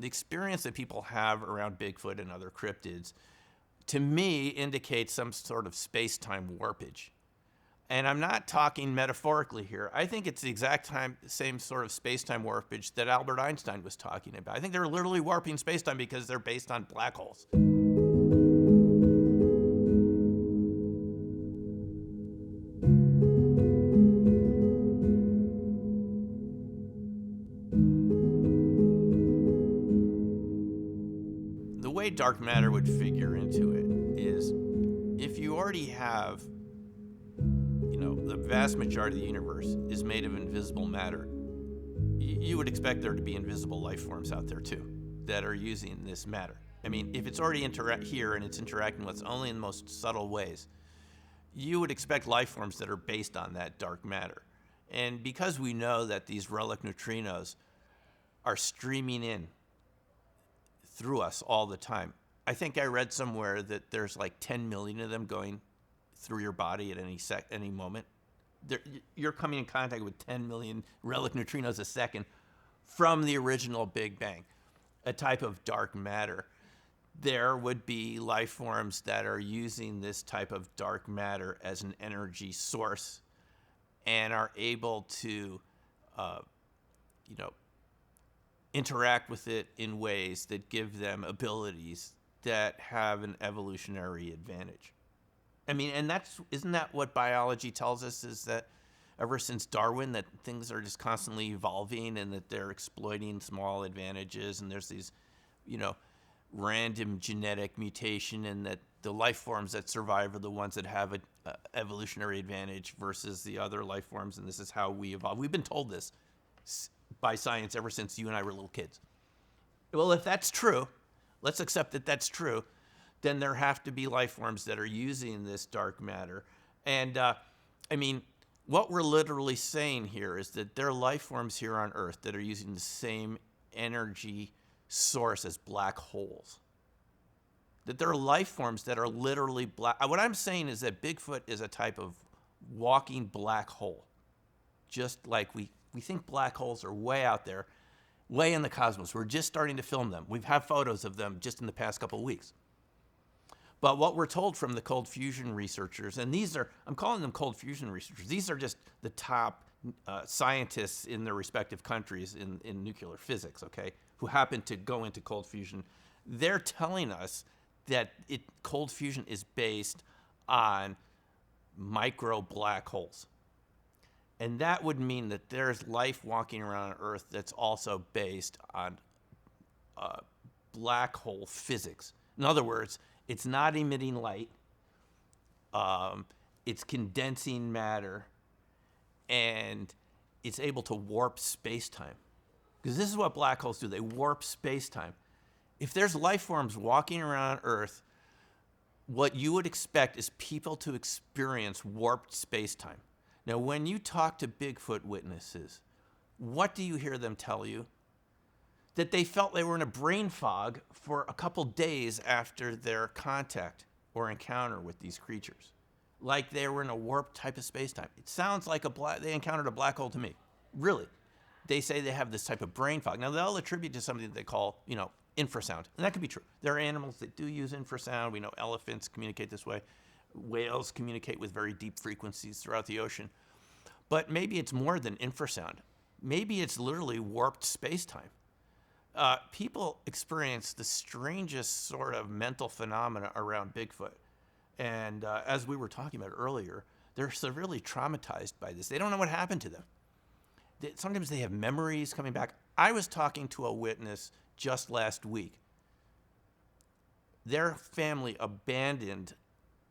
The experience that people have around Bigfoot and other cryptids, to me, indicates some sort of space-time warpage. And I'm not talking metaphorically here. I think it's the same sort of space-time warpage that Albert Einstein was talking about. I think they're literally warping space-time because they're based on black holes. The way dark matter would figure into it is if you already have, the vast majority of the universe is made of invisible matter, you would expect there to be invisible life forms out there too that are using this matter. I mean, if it's already here and it's interacting with us only in the most subtle ways, you would expect life forms that are based on that dark matter. And because we know that these relic neutrinos are streaming in through us all the time, I think I read somewhere that there's like 10 million of them going through your body at any moment. You're coming in contact with 10 million relic neutrinos a second from the original Big Bang, a type of dark matter. There would be life forms that are using this type of dark matter as an energy source and are able to, interact with it in ways that give them abilities that have an evolutionary advantage. I mean, and isn't that what biology tells us, is that ever since Darwin, that things are just constantly evolving and that they're exploiting small advantages, and there's these, random genetic mutation, and that the life forms that survive are the ones that have an evolutionary advantage versus the other life forms, and this is how we evolve. We've been told this by science ever since you and I were little kids. Well, if that's true, let's accept that that's true, then there have to be life forms that are using this dark matter. And, what we're literally saying here is that there are life forms here on Earth that are using the same energy source as black holes. That there are life forms that are literally black. What I'm saying is that Bigfoot is a type of walking black hole. Just like we think black holes are way out there, way in the cosmos. We're just starting to film them. We've had photos of them just in the past couple of weeks. But what we're told from the cold fusion researchers, and I'm calling them cold fusion researchers, these are just the top scientists in their respective countries in nuclear physics, okay, who happen to go into cold fusion. They're telling us that cold fusion is based on micro black holes. And that would mean that there's life walking around on Earth that's also based on black hole physics. In other words, it's not emitting light, it's condensing matter, and it's able to warp space-time. Because this is what black holes do, they warp space-time. If there's life forms walking around Earth, what you would expect is people to experience warped space-time. Now, when you talk to Bigfoot witnesses, what do you hear them tell you? That they felt they were in a brain fog for a couple days after their contact or encounter with these creatures. Like they were in a warped type of space-time. It sounds like they encountered a black hole to me. Really. They say they have this type of brain fog. Now, they'll attribute to something that they call, infrasound. And that could be true. There are animals that do use infrasound. We know elephants communicate this way. Whales communicate with very deep frequencies throughout the ocean. But maybe it's more than infrasound. Maybe it's literally warped space-time. People experience the strangest sort of mental phenomena around Bigfoot. And as we were talking about earlier, they're severely traumatized by this. They don't know what happened to them. Sometimes they have memories coming back. I was talking to a witness just last week. Their family abandoned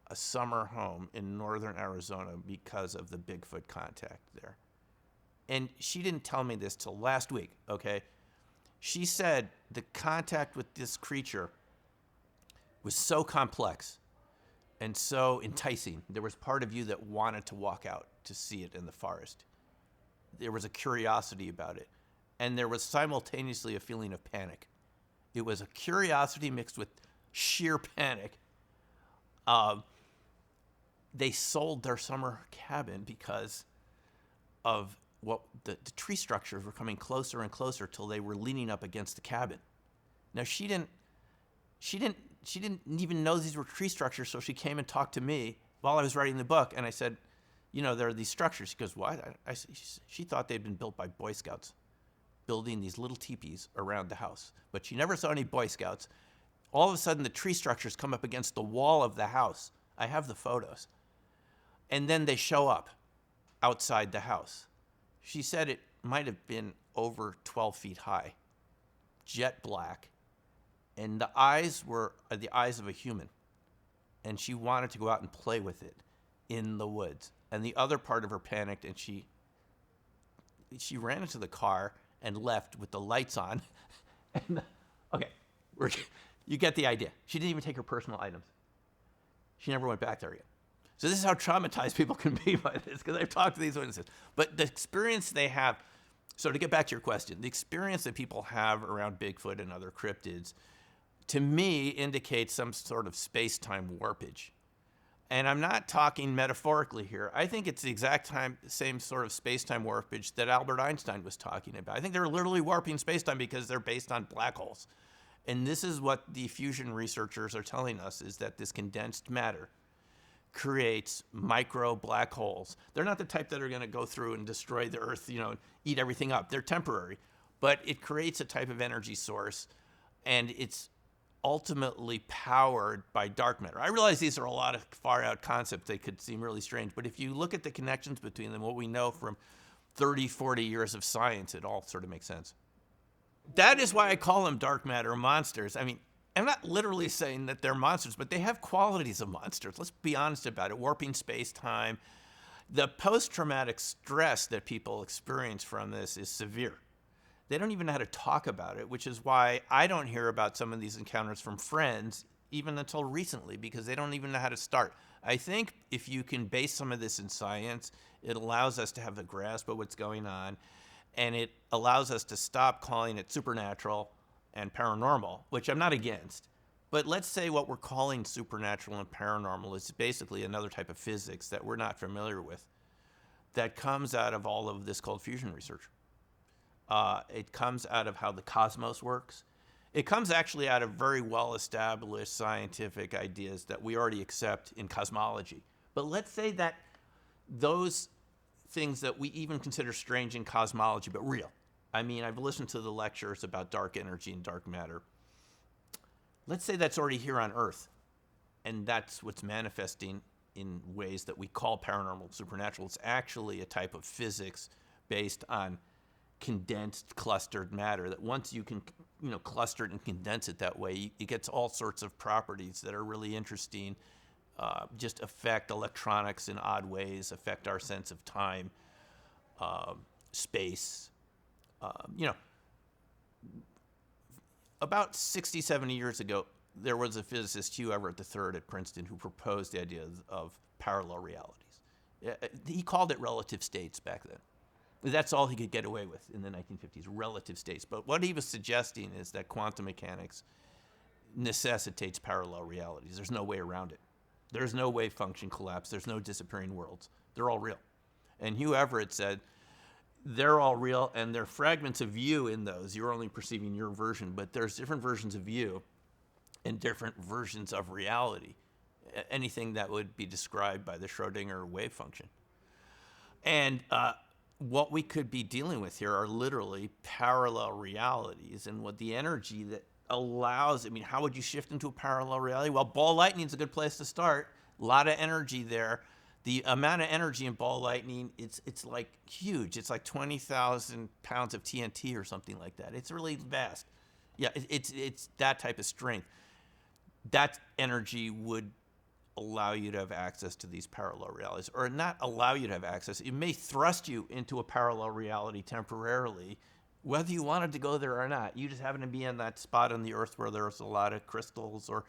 a summer home in northern Arizona because of the Bigfoot contact there. And she didn't tell me this till last week, okay? She said the contact with this creature was so complex and so enticing. There was part of you that wanted to walk out to see it in the forest. There was a curiosity about it. And there was simultaneously a feeling of panic. It was a curiosity mixed with sheer panic. They sold their summer cabin because of what the tree structures were coming closer and closer till they were leaning up against the cabin. Now she didn't even know these were tree structures, so she came and talked to me while I was writing the book, and I said, there are these structures. She goes, what? She thought they'd been built by Boy Scouts, building these little teepees around the house, but she never saw any Boy Scouts. All of a sudden, the tree structures come up against the wall of the house. I have the photos. And then they show up outside the house. She said it might have been over 12 feet high, jet black, and the eyes were the eyes of a human. And she wanted to go out and play with it in the woods. And the other part of her panicked, and she ran into the car and left with the lights on. And, okay, you get the idea. She didn't even take her personal items. She never went back there again. So this is how traumatized people can be by this, because I've talked to these witnesses. But the experience they have, so to get back to your question, the experience that people have around Bigfoot and other cryptids, to me, indicates some sort of space-time warpage. And I'm not talking metaphorically here. I think it's the exact same sort of space-time warpage that Albert Einstein was talking about. I think they're literally warping space-time because they're based on black holes. And this is what the fusion researchers are telling us, is that this condensed matter creates micro black holes. They're not the type that are going to go through and destroy the Earth, and eat everything up. They're temporary. But it creates a type of energy source, and it's ultimately powered by dark matter. I realize these are a lot of far-out concepts. They could seem really strange. But if you look at the connections between them, what we know from 30, 40 years of science, it all sort of makes sense. That is why I call them dark matter monsters. I mean, I'm not literally saying that they're monsters, but they have qualities of monsters. Let's be honest about it. Warping space-time. The post-traumatic stress that people experience from this is severe. They don't even know how to talk about it, which is why I don't hear about some of these encounters from friends even until recently, because they don't even know how to start. I think if you can base some of this in science, it allows us to have a grasp of what's going on, and it allows us to stop calling it supernatural and paranormal, which I'm not against. But let's say what we're calling supernatural and paranormal is basically another type of physics that we're not familiar with, that comes out of all of this cold fusion research. It comes out of how the cosmos works. It comes actually out of very well-established scientific ideas that we already accept in cosmology. But let's say that those things that we even consider strange in cosmology, but real. I mean, I've listened to the lectures about dark energy and dark matter. Let's say that's already here on Earth, and that's what's manifesting in ways that we call paranormal, supernatural. It's actually a type of physics based on condensed, clustered matter, that once you can, cluster it and condense it that way, it gets all sorts of properties that are really interesting, just affect electronics in odd ways, affect our sense of time, space. About 60, 70 years ago, there was a physicist, Hugh Everett III at Princeton, who proposed the idea of parallel realities. He called it relative states back then. That's all he could get away with in the 1950s, relative states. But what he was suggesting is that quantum mechanics necessitates parallel realities. There's no way around it. There's no wave function collapse. There's no disappearing worlds. They're all real. And Hugh Everett said, they're all real, and there are fragments of you in those. You're only perceiving your version, but there's different versions of you and different versions of reality, anything that would be described by the Schrodinger wave function. And what we could be dealing with here are literally parallel realities, and what the energy that allows, how would you shift into a parallel reality? Well, ball lightning is a good place to start. A lot of energy there. The amount of energy in ball lightning, it's like huge. It's like 20,000 pounds of TNT or something like that. It's really vast. Yeah, it's that type of strength. That energy would allow you to have access to these parallel realities, or not allow you to have access. It may thrust you into a parallel reality temporarily, whether you wanted to go there or not. You just happen to be in that spot on the Earth where there's a lot of crystals or,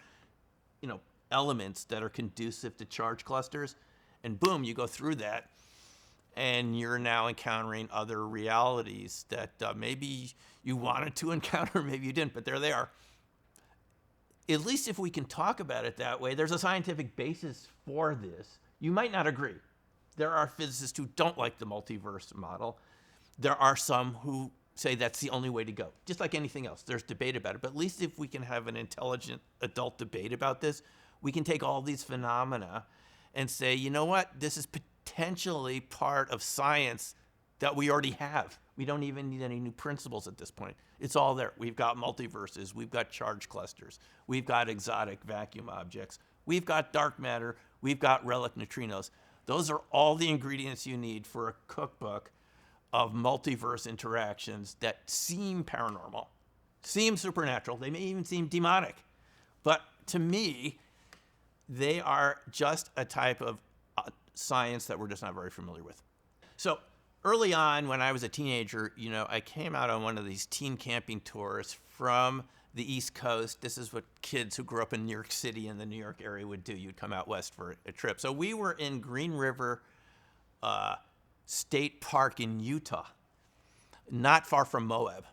elements that are conducive to charge clusters. And boom, you go through that, and you're now encountering other realities that maybe you wanted to encounter, maybe you didn't, but there they are. At least if we can talk about it that way, there's a scientific basis for this. You might not agree. There are physicists who don't like the multiverse model. There are some who say that's the only way to go. Just like anything else, there's debate about it. But at least if we can have an intelligent adult debate about this, we can take all these phenomena and say, you know what, this is potentially part of science that we already have. We don't even need any new principles at this point. It's all there. We've got multiverses. We've got charge clusters. We've got exotic vacuum objects. We've got dark matter. We've got relic neutrinos. Those are all the ingredients you need for a cookbook of multiverse interactions that seem paranormal, seem supernatural. They may even seem demonic. But to me, they are just a type of science that we're just not very familiar with. So early on, when I was a teenager, I came out on one of these teen camping tours from the East Coast. This is what kids who grew up in New York City and the New York area would do. You'd come out west for a trip. So we were in Green River State Park in Utah, not far from Moab.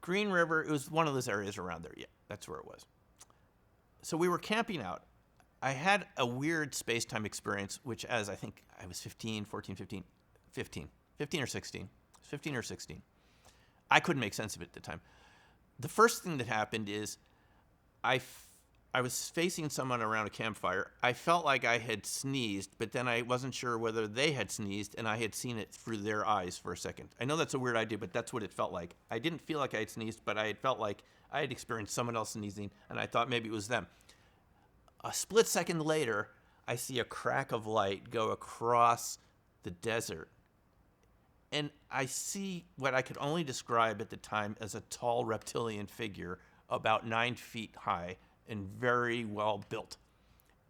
Green River, it was one of those areas around there. Yeah, that's where it was. So we were camping out. I had a weird space-time experience, which as I think I was 15 or 16. I couldn't make sense of it at the time. The first thing that happened is I was facing someone around a campfire. I felt like I had sneezed, but then I wasn't sure whether they had sneezed, and I had seen it through their eyes for a second. I know that's a weird idea, but that's what it felt like. I didn't feel like I had sneezed, but I had felt like I had experienced someone else sneezing, and I thought maybe it was them. A split second later, I see a crack of light go across the desert, and I see what I could only describe at the time as a tall reptilian figure about 9 feet high and very well built.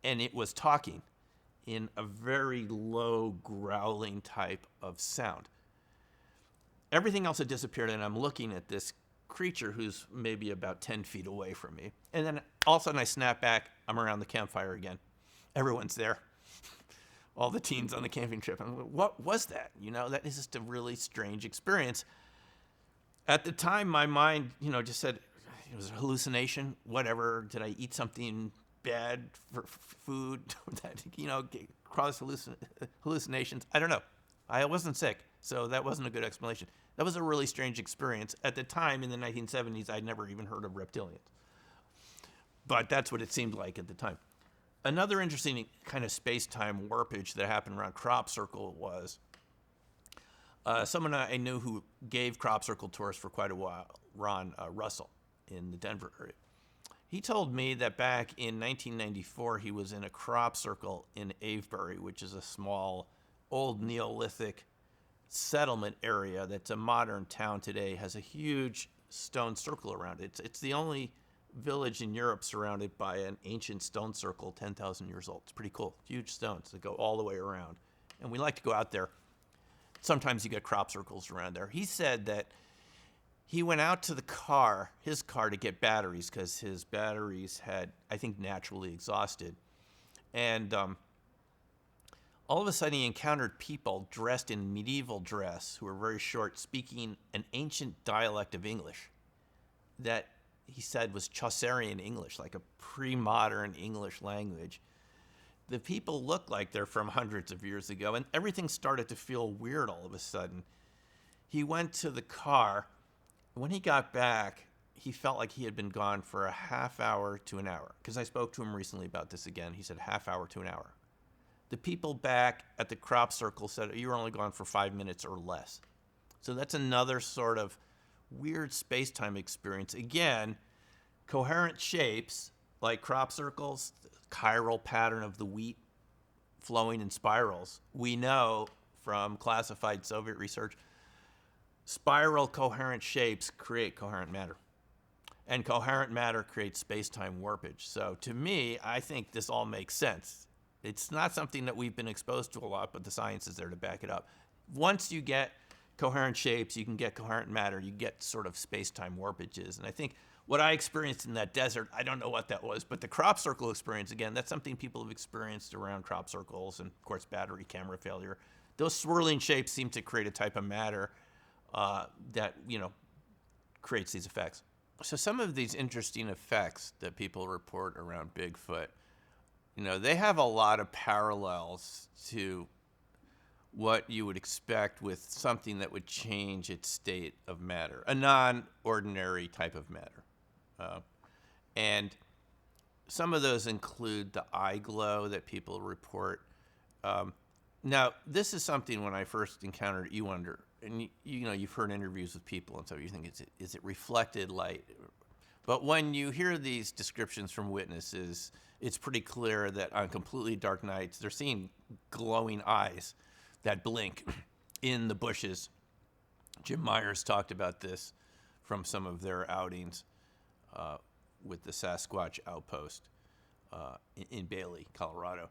And it was talking in a very low growling type of sound. Everything else had disappeared, and I'm looking at this creature who's maybe about 10 feet away from me. And then all of a sudden I snap back. I'm around the campfire again. Everyone's there. All the teens on the camping trip. I'm like, what was that? That is just a really strange experience. At the time, my mind, just said, it was a hallucination, whatever. Did I eat something bad for food that, caused hallucinations? I don't know. I wasn't sick, so that wasn't a good explanation. That was a really strange experience. At the time, in the 1970s, I'd never even heard of reptilians. But that's what it seemed like at the time. Another interesting kind of space-time warpage that happened around Crop Circle was someone I knew who gave Crop Circle tours for quite a while, Ron Russell, in the Denver area. He told me that back in 1994, he was in a crop circle in Avebury, which is a small, old Neolithic settlement area that's a modern town today, has a huge stone circle around it. It's the only village in Europe surrounded by an ancient stone circle, 10,000 years old. It's pretty cool. Huge stones that go all the way around. And we like to go out there. Sometimes you get crop circles around there. He said that he went out to his car to get batteries because his batteries had, I think, naturally exhausted. And all of a sudden he encountered people dressed in medieval dress who were very short, speaking an ancient dialect of English that he said was Chaucerian English, like a pre-modern English language. The people looked like they're from hundreds of years ago, and everything started to feel weird all of a sudden. He went to the car. When he got back, he felt like he had been gone for a half hour to an hour, because I spoke to him recently about this again. He said half hour to an hour. The people back at the crop circle said, you were only gone for 5 minutes or less. So that's another sort of weird space-time experience. Again, coherent shapes like crop circles, the chiral pattern of the wheat flowing in spirals. We know from classified Soviet research, spiral coherent shapes create coherent matter. And coherent matter creates space-time warpage. So to me, I think this all makes sense. It's not something that we've been exposed to a lot, but the science is there to back it up. Once you get coherent shapes, you can get coherent matter, you get sort of space-time warpages. And I think what I experienced in that desert, I don't know what that was, but the crop circle experience, again, that's something people have experienced around crop circles and, of course, battery camera failure. Those swirling shapes seem to create a type of matter that, creates these effects. So some of these interesting effects that people report around Bigfoot They have a lot of parallels to what you would expect with something that would change its state of matter, a non-ordinary type of matter. And some of those include the eye glow that people report. Now, this is something when I first encountered it, you wonder, and you've heard interviews with people and so you think, is it reflected light? But when you hear these descriptions from witnesses, it's pretty clear that on completely dark nights, they're seeing glowing eyes that blink in the bushes. Jim Myers talked about this from some of their outings with the Sasquatch outpost in Bailey, Colorado.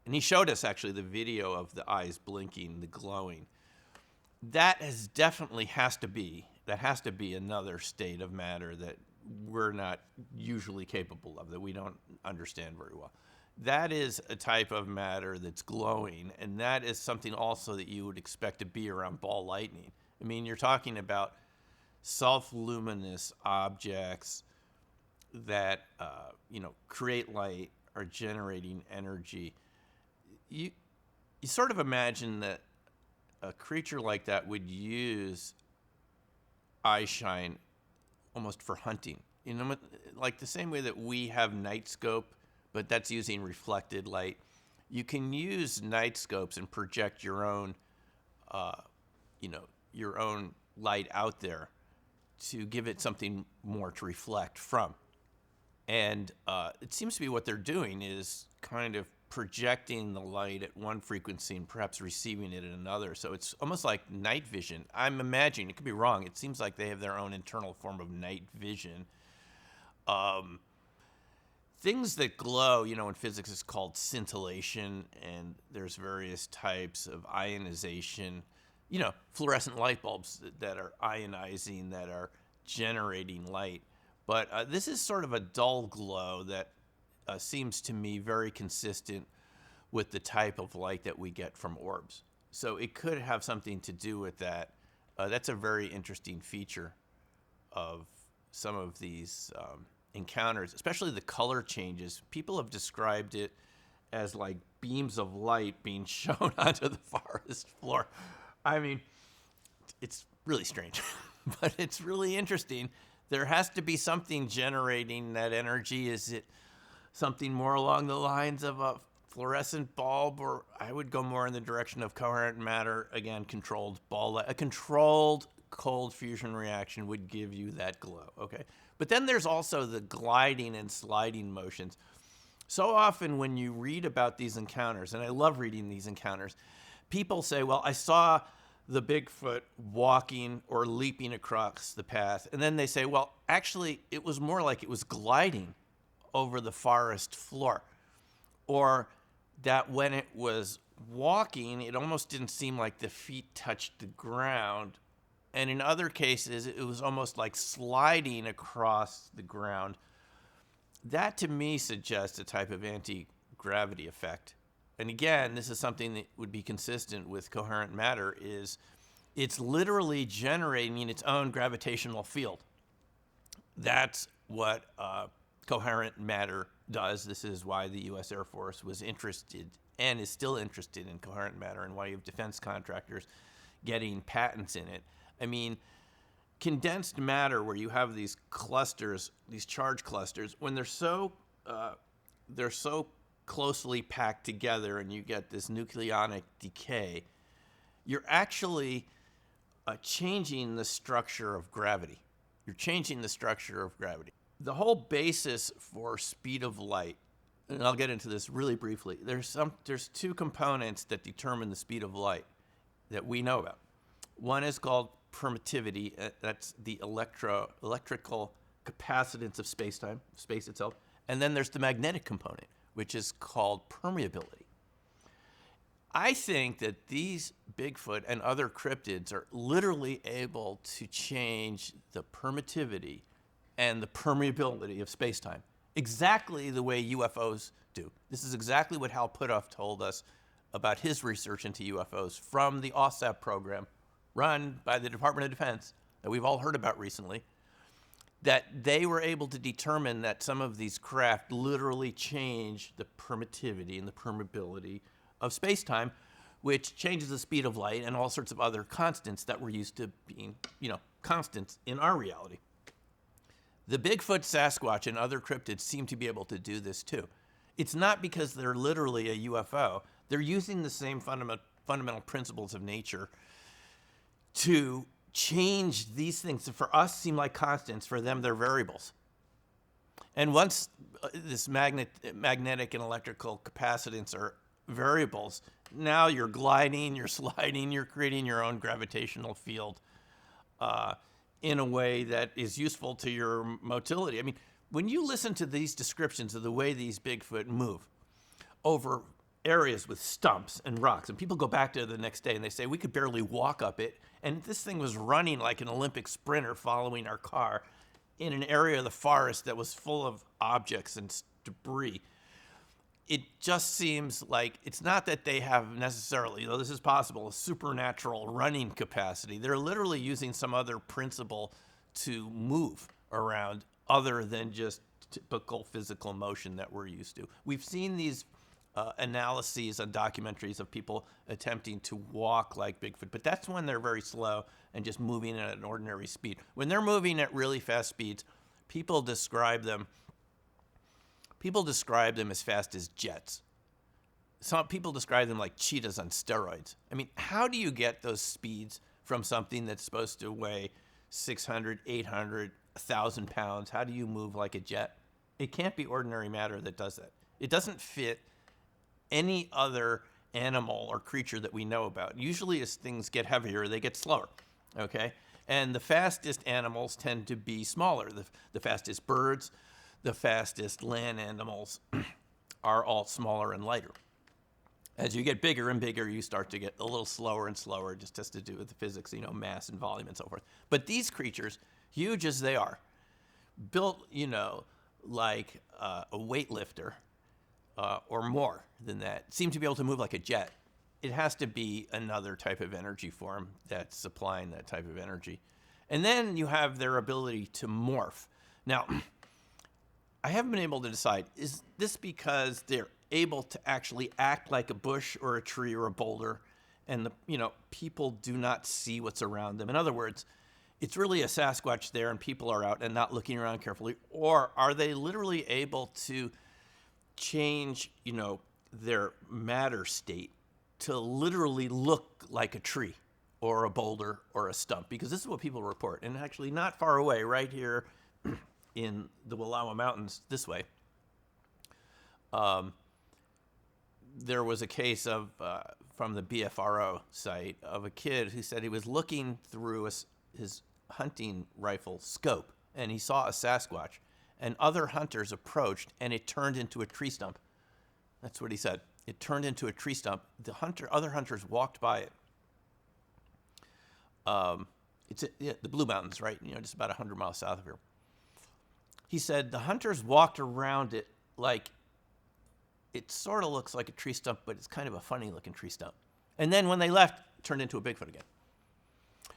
And he showed us actually the video of the eyes blinking, the glowing. That has to be another state of matter that we're not usually capable of, that we don't understand very well. That is a type of matter that's glowing, and that is something also that you would expect to be around ball lightning. I mean, you're talking about self-luminous objects that create light, are generating energy. You sort of imagine that a creature like that would use eye shine almost for hunting. Like the same way that we have night scope, but that's using reflected light. You can use night scopes and project your own light out there to give it something more to reflect from. And it seems to be what they're doing is kind of projecting the light at one frequency and perhaps receiving it at another. So it's almost like night vision. I'm imagining, it could be wrong, it seems like they have their own internal form of night vision. Things that glow, in physics is called scintillation, and there's various types of ionization. Fluorescent light bulbs that are ionizing, that are generating light. But this is sort of a dull glow that seems to me very consistent with the type of light that we get from orbs. So it could have something to do with that. That's a very interesting feature of some of these encounters, especially the color changes. People have described it as like beams of light being shown onto the forest floor. I mean, it's really strange, but it's really interesting. There has to be something generating that energy. Is it something more along the lines of a fluorescent bulb, or I would go more in the direction of coherent matter, again, controlled ball light. A controlled cold fusion reaction would give you that glow, okay? But then there's also the gliding and sliding motions. So often when you read about these encounters, and I love reading these encounters, people say, well, I saw the Bigfoot walking or leaping across the path. And then they say, well, actually, it was more like it was gliding over the forest floor. Or that when it was walking, it almost didn't seem like the feet touched the ground. And in other cases, it was almost like sliding across the ground. That to me suggests a type of anti-gravity effect. And again, this is something that would be consistent with coherent matter, is it's literally generating its own gravitational field. That's what coherent matter does. This is why the U.S. Air Force was interested and is still interested in coherent matter, and why you have defense contractors getting patents in it. I mean, condensed matter, where you have these clusters, these charge clusters, when they're so closely packed together and you get this nucleonic decay, you're actually changing the structure of gravity. You're changing the structure of gravity. The whole basis for speed of light, and I'll get into this really briefly, there's two components that determine the speed of light that we know about. One is called permittivity. That's the electrical capacitance of space-time, space itself. And then there's the magnetic component, which is called permeability. I think that these Bigfoot and other cryptids are literally able to change the permittivity and the permeability of space-time, exactly the way UFOs do. This is exactly what Hal Puthoff told us about his research into UFOs from the OSAP program run by the Department of Defense that we've all heard about recently. that they were able to determine that some of these craft literally change the permittivity and the permeability of space-time, which changes the speed of light and all sorts of other constants that we're used to being, constants in our reality. The Bigfoot, Sasquatch, and other cryptids seem to be able to do this too. It's not because they're literally a UFO. They're using the same fundamental principles of nature to change these things that for us seem like constants. For them, they're variables. And once this magnetic and electrical capacitance are variables, now you're gliding, you're sliding, you're creating your own gravitational field in a way that is useful to your motility. I mean, when you listen to these descriptions of the way these Bigfoot move over areas with stumps and rocks, and people go back to it the next day and they say, we could barely walk up it, and this thing was running like an Olympic sprinter following our car in an area of the forest that was full of objects and debris. It just seems like it's not that they have necessarily, though this is possible, a supernatural running capacity. They're literally using some other principle to move around other than just typical physical motion that we're used to. We've seen these analyses on documentaries of people attempting to walk like Bigfoot, but that's when they're very slow and just moving at an ordinary speed. When they're moving at really fast speeds, people describe them as fast as jets. Some people describe them like cheetahs on steroids. I mean, how do you get those speeds from something that's supposed to weigh 600, 800, 1,000 pounds? How do you move like a jet? It can't be ordinary matter that does that. It doesn't fit any other animal or creature that we know about. Usually as things get heavier, they get slower, okay? And the fastest animals tend to be smaller. The fastest birds, the fastest land animals are all smaller and lighter. As you get bigger and bigger, you start to get a little slower and slower. It just has to do with the physics, mass and volume and so forth. But these creatures, huge as they are, built, like a weightlifter or more than that, seem to be able to move like a jet. It has to be another type of energy form that's supplying that type of energy. And then you have their ability to morph. Now, I haven't been able to decide, is this because they're able to actually act like a bush or a tree or a boulder, and people do not see what's around them? In other words, it's really a Sasquatch there and people are out and not looking around carefully, or are they literally able to change, their matter state to literally look like a tree or a boulder or a stump? Because this is what people report, and actually not far away, right here in the Wallowa Mountains this way, there was a case of from the BFRO site of a kid who said he was looking through his hunting rifle scope and he saw a Sasquatch, and other hunters approached and it turned into a tree stump. That's what he said. It turned into a tree stump. Other hunters walked by it. It's the Blue Mountains, right? Just about 100 miles south of here. He said the hunters walked around it like it sort of looks like a tree stump, but it's kind of a funny looking tree stump. And then when they left, it turned into a Bigfoot again.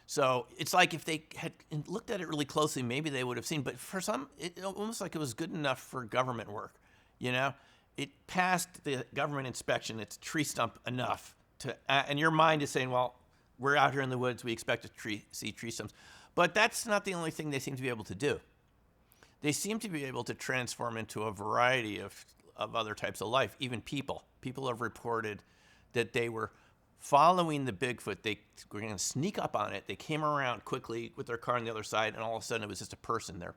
So it's like if they had looked at it really closely, maybe they would have seen. But for some, it almost like it was good enough for government work. It passed the government inspection. It's a tree stump enough to, and your mind is saying, well, we're out here in the woods. We expect to see tree stumps. But that's not the only thing they seem to be able to do. They seem to be able to transform into a variety of other types of life, even people. People have reported that they were following the Bigfoot. They were going to sneak up on it. They came around quickly with their car on the other side, and all of a sudden it was just a person there.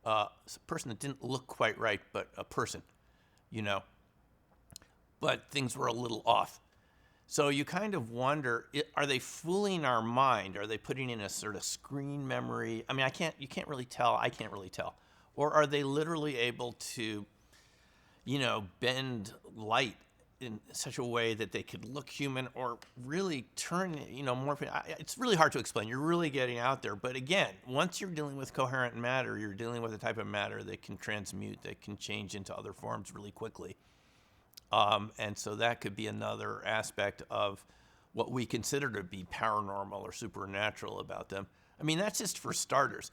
A person that didn't look quite right, but a person, But things were a little off. So you kind of wonder, are they fooling our mind? Are they putting in a sort of screen memory? I mean, you can't really tell. I can't really tell. Or are they literally able to, bend light in such a way that they could look human, or really turn, morphing? It's really hard to explain. You're really getting out there. But again, once you're dealing with coherent matter, you're dealing with a type of matter that can transmute, that can change into other forms really quickly. And so that could be another aspect of what we consider to be paranormal or supernatural about them. I mean, that's just for starters.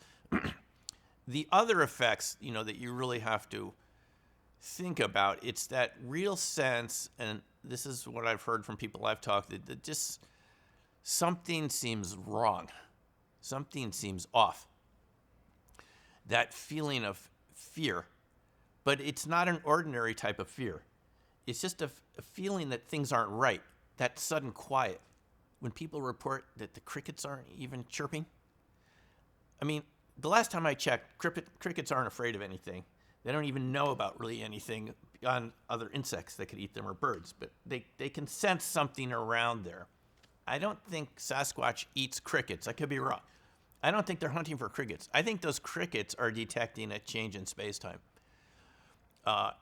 The other effects, that you really have to think about, it's that real sense, and this is what I've heard from people I've talked to, that just something seems wrong. Something seems off. That feeling of fear, but it's not an ordinary type of fear. It's just a feeling that things aren't right, that sudden quiet. When people report that the crickets aren't even chirping, I mean, the last time I checked, crickets aren't afraid of anything. They don't even know about really anything beyond other insects that could eat them or birds, but they can sense something around there. I don't think Sasquatch eats crickets. I could be wrong. I don't think they're hunting for crickets. I think those crickets are detecting a change in space-time.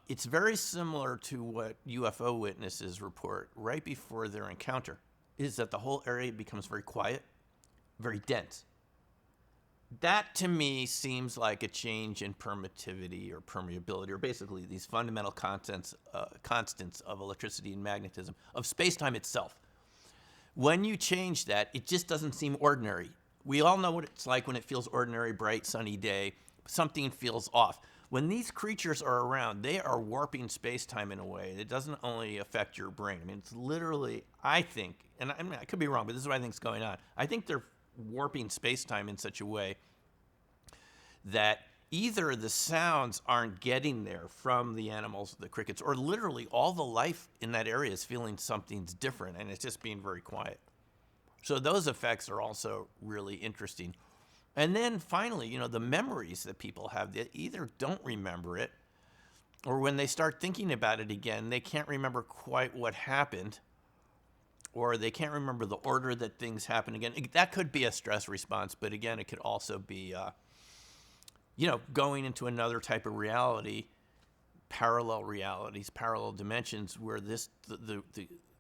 It's very similar to what UFO witnesses report right before their encounter, is that the whole area becomes very quiet, very dense. That, to me, seems like a change in permittivity or permeability, or basically these fundamental constants of electricity and magnetism, of space-time itself. When you change that, it just doesn't seem ordinary. We all know what it's like when it feels ordinary, bright, sunny day. Something feels off. When these creatures are around, they are warping space-time in a way that doesn't only affect your brain. I mean, it's literally, I think, and I could be wrong, but this is what I think is going on. I think they're warping space-time in such a way that either the sounds aren't getting there from the animals, the crickets, or literally all the life in that area is feeling something's different, and it's just being very quiet. So those effects are also really interesting. And then finally, the memories that people have, they either don't remember it, or when they start thinking about it again, they can't remember quite what happened, or they can't remember the order that things happen again. That could be a stress response, but again, it could also be, going into another type of reality, parallel realities, parallel dimensions, where the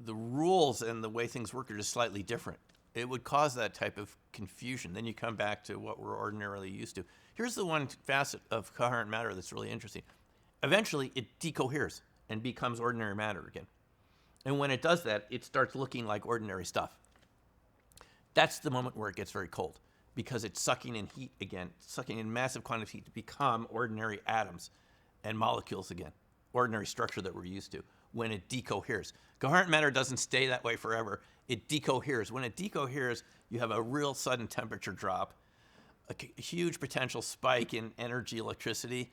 rules and the way things work are just slightly different. It would cause that type of confusion. Then you come back to what we're ordinarily used to. Here's the one facet of coherent matter that's really interesting. Eventually, it decoheres and becomes ordinary matter again. And when it does that, it starts looking like ordinary stuff. That's the moment where it gets very cold, because it's sucking in heat again, sucking in massive quantities of heat to become ordinary atoms and molecules again, ordinary structure that we're used to, when it decoheres. Coherent matter doesn't stay that way forever. It decoheres. When it decoheres, you have a real sudden temperature drop, a huge potential spike in energy, electricity,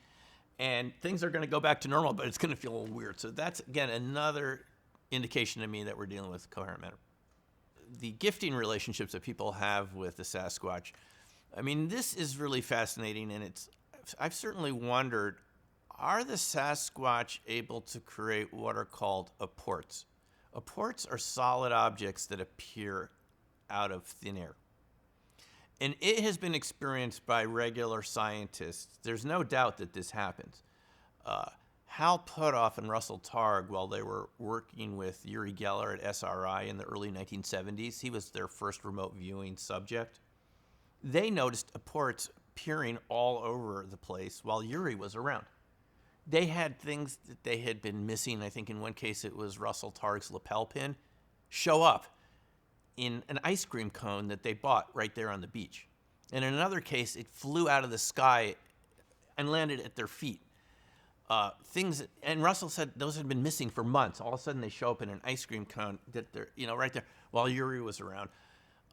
and things are going to go back to normal, but it's going to feel a little weird. So that's, again, another indication to me that we're dealing with coherent matter. The gifting relationships that people have with the Sasquatch, I mean, this is really fascinating, and I've certainly wondered, are the Sasquatch able to create what are called apports? Apports are solid objects that appear out of thin air. And it has been experienced by regular scientists. There's no doubt that this happens. Hal Puthoff and Russell Targ, while they were working with Uri Geller at SRI in the early 1970s, he was their first remote viewing subject. They noticed apports appearing all over the place while Uri was around. They had things that they had been missing. I think in one case it was Russell Targ's lapel pin, show up in an ice cream cone that they bought right there on the beach. And in another case, it flew out of the sky and landed at their feet. And Russell said those had been missing for months. All of a sudden, they show up in an ice cream cone that they're, right there while Uri was around.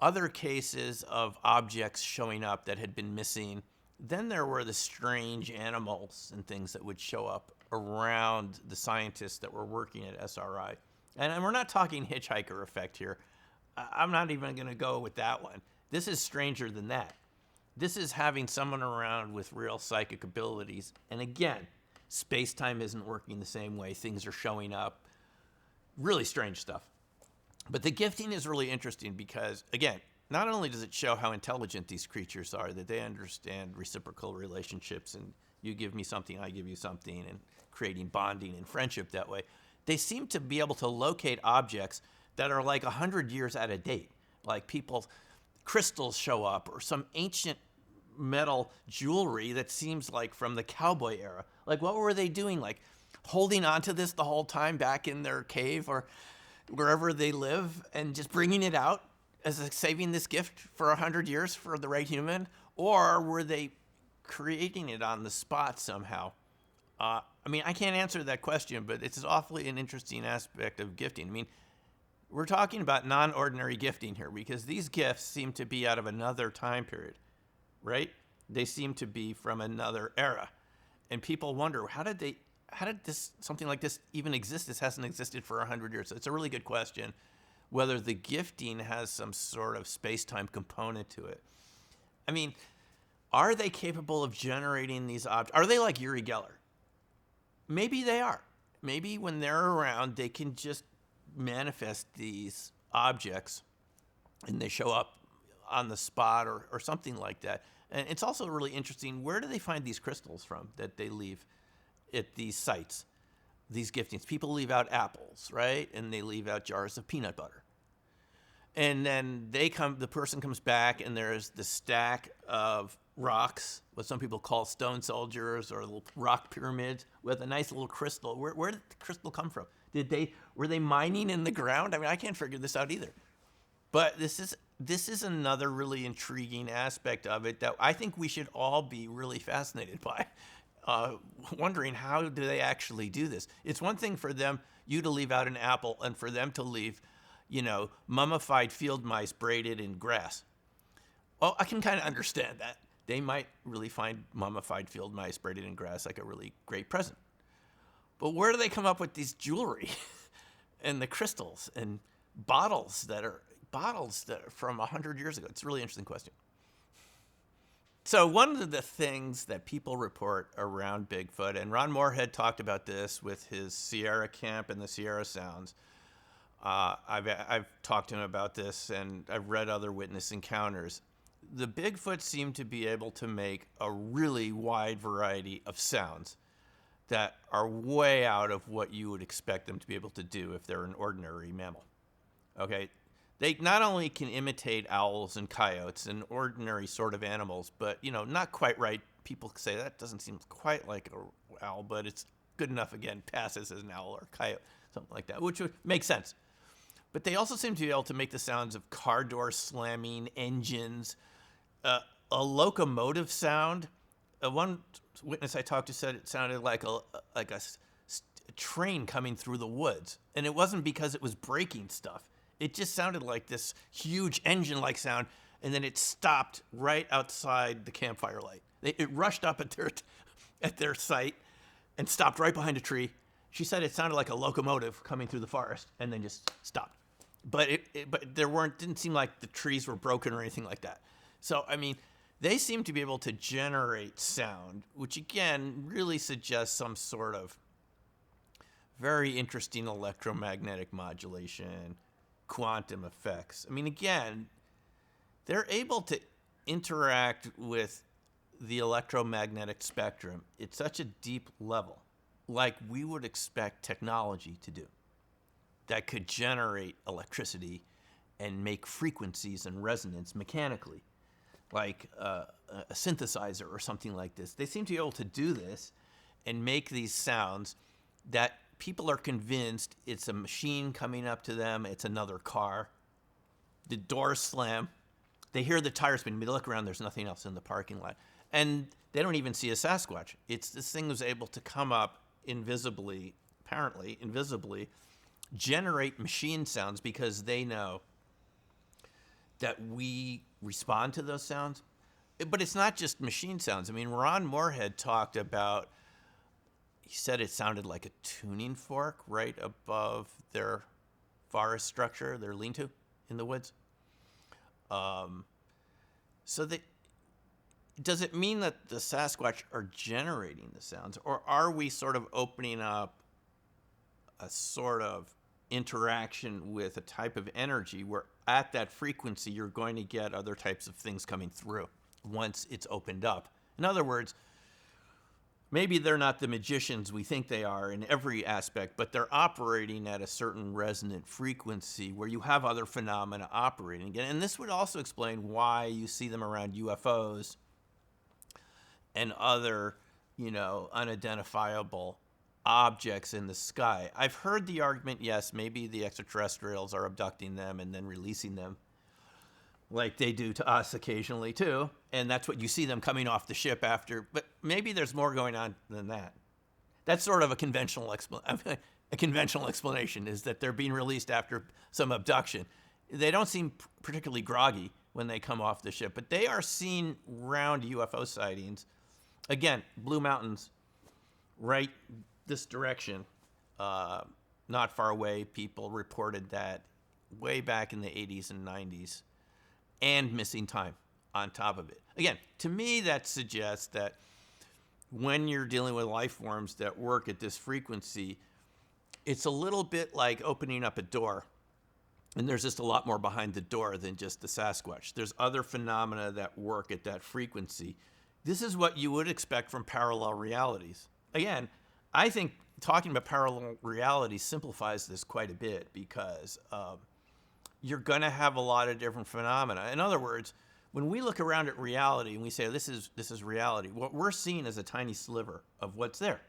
Other cases of objects showing up that had been missing. Then there were the strange animals and things that would show up around the scientists that were working at SRI. And we're not talking hitchhiker effect here. I'm not even going to go with that one. This is stranger than that. This is having someone around with real psychic abilities. And again, space-time isn't working the same way. Things are showing up. Really strange stuff. But the gifting is really interesting because, again, not only does it show how intelligent these creatures are, that they understand reciprocal relationships and you give me something, I give you something, and creating bonding and friendship that way, they seem to be able to locate objects that are like 100 years out of date. Like crystals show up, or some ancient metal jewelry that seems like from the cowboy era. Like, what were they doing? Like, holding onto this the whole time back in their cave or wherever they live and just bringing it out as saving this gift for 100 years for the right human? Or were they creating it on the spot somehow. I mean, I can't answer that question, but it's awfully an interesting aspect of gifting. I mean, we're talking about non-ordinary gifting here because these gifts seem to be out of another time period, right? They seem to be from another era. And people wonder, how did something like this even exist? This hasn't existed for 100 years. So it's a really good question, whether the gifting has some sort of space-time component to it. I mean, are they capable of generating these objects? Are they like Uri Geller? Maybe they are. Maybe when they're around, they can just manifest these objects and they show up on the spot or something like that. And it's also really interesting, where do they find these crystals from that they leave at these sites, these giftings? People leave out apples, right? And they leave out jars of peanut butter. And then the person comes back and there's the stack of rocks, what some people call stone soldiers or little rock pyramids with a nice little crystal. Where did the crystal come from? Were they mining in the ground? I mean, I can't figure this out either. But this is another really intriguing aspect of it that I think we should all be really fascinated by, wondering how do they actually do this? It's one thing for you to leave out an apple and for them to leave, mummified field mice braided in grass. Well, I can kind of understand that. They might really find mummified field mice braided in grass like a really great present. But where do they come up with these jewelry and the crystals and bottles that are from 100 years ago? It's a really interesting question. So one of the things that people report around Bigfoot, and Ron Moorhead talked about this with his Sierra camp and the Sierra Sounds. I've talked to him about this, and I've read other witness encounters. The Bigfoot seem to be able to make a really wide variety of sounds that are way out of what you would expect them to be able to do if they're an ordinary mammal. Okay? They not only can imitate owls and coyotes and ordinary sort of animals, but, not quite right. People say that doesn't seem quite like an owl, but it's good enough, again, passes as an owl or a coyote, something like that, which would make sense. But they also seem to be able to make the sounds of car doors slamming, engines, a locomotive sound. One witness I talked to said it sounded like a train coming through the woods. And it wasn't because it was breaking stuff. It just sounded like this huge engine-like sound, and then it stopped right outside the campfire light. It rushed up at their site and stopped right behind a tree. She said it sounded like a locomotive coming through the forest, and then just stopped. But didn't seem like the trees were broken or anything like that. So, I mean, they seem to be able to generate sound, which again really suggests some sort of very interesting electromagnetic modulation, quantum effects. I mean, again, they're able to interact with the electromagnetic spectrum at such a deep level, like we would expect technology to do, that could generate electricity and make frequencies and resonance mechanically, like a synthesizer or something like this. They seem to be able to do this and make these sounds that people are convinced it's a machine coming up to them, it's another car. The doors slam. They hear the tires spin. They look around, there's nothing else in the parking lot. And they don't even see a Sasquatch. This thing was able to come up invisibly, apparently invisibly, generate machine sounds because they know that we respond to those sounds. But it's not just machine sounds. I mean, Ron Moorhead talked about, he said it sounded like a tuning fork right above their forest structure, their lean-to in the woods. Does it mean that the Sasquatch are generating the sounds, or are we sort of opening up a sort of interaction with a type of energy where at that frequency you're going to get other types of things coming through once it's opened up? In other words, maybe they're not the magicians we think they are in every aspect, but they're operating at a certain resonant frequency where you have other phenomena operating. And this would also explain why you see them around UFOs and other, unidentifiable objects in the sky. I've heard the argument, yes, maybe the extraterrestrials are abducting them and then releasing them. like they do to us occasionally too. And that's what you see them coming off the ship after. But maybe there's more going on than that. That's sort of a conventional explanation, is that they're being released after some abduction. They don't seem particularly groggy when they come off the ship, but they are seen round UFO sightings. Again, Blue Mountains, right this direction, not far away. People reported that way back in the 80s and 90s, and missing time on top of it. Again, to me, that suggests that when you're dealing with life forms that work at this frequency, it's a little bit like opening up a door, and there's just a lot more behind the door than just the Sasquatch. There's other phenomena that work at that frequency. This is what you would expect from parallel realities. Again, I think talking about parallel reality simplifies this quite a bit, because you're going to have a lot of different phenomena. In other words, when we look around at reality and we say this is reality, what we're seeing is a tiny sliver of what's there.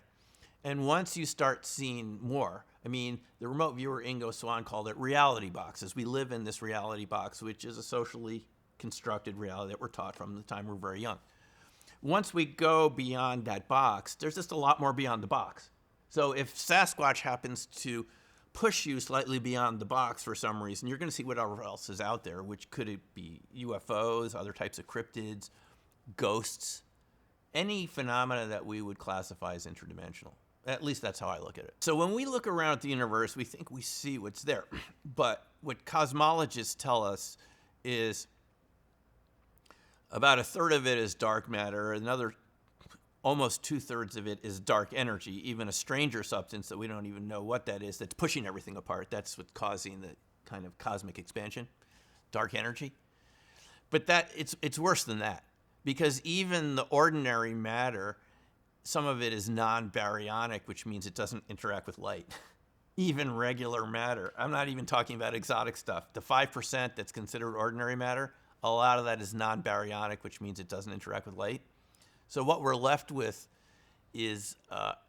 And once you start seeing more, I mean, the remote viewer Ingo Swann called it reality boxes. We live in this reality box, which is a socially constructed reality that we're taught from the time we're very young. Once we go beyond that box, there's just a lot more beyond the box. So if Sasquatch happens to push you slightly beyond the box for some reason, you're going to see whatever else is out there, which could it be UFOs, other types of cryptids, ghosts, any phenomena that we would classify as interdimensional. At least that's how I look at it. So when we look around at the universe, we think we see what's there. But what cosmologists tell us is about a third of it is dark matter, another almost 2/3 of it is dark energy, even a stranger substance that we don't even know what that is, that's pushing everything apart. That's what's causing the kind of cosmic expansion, dark energy. But that it's worse than that, because even the ordinary matter, some of it is non-baryonic, which means it doesn't interact with light. Even regular matter. I'm not even talking about exotic stuff. The 5% that's considered ordinary matter, a lot of that is non-baryonic, which means it doesn't interact with light. So what we're left with is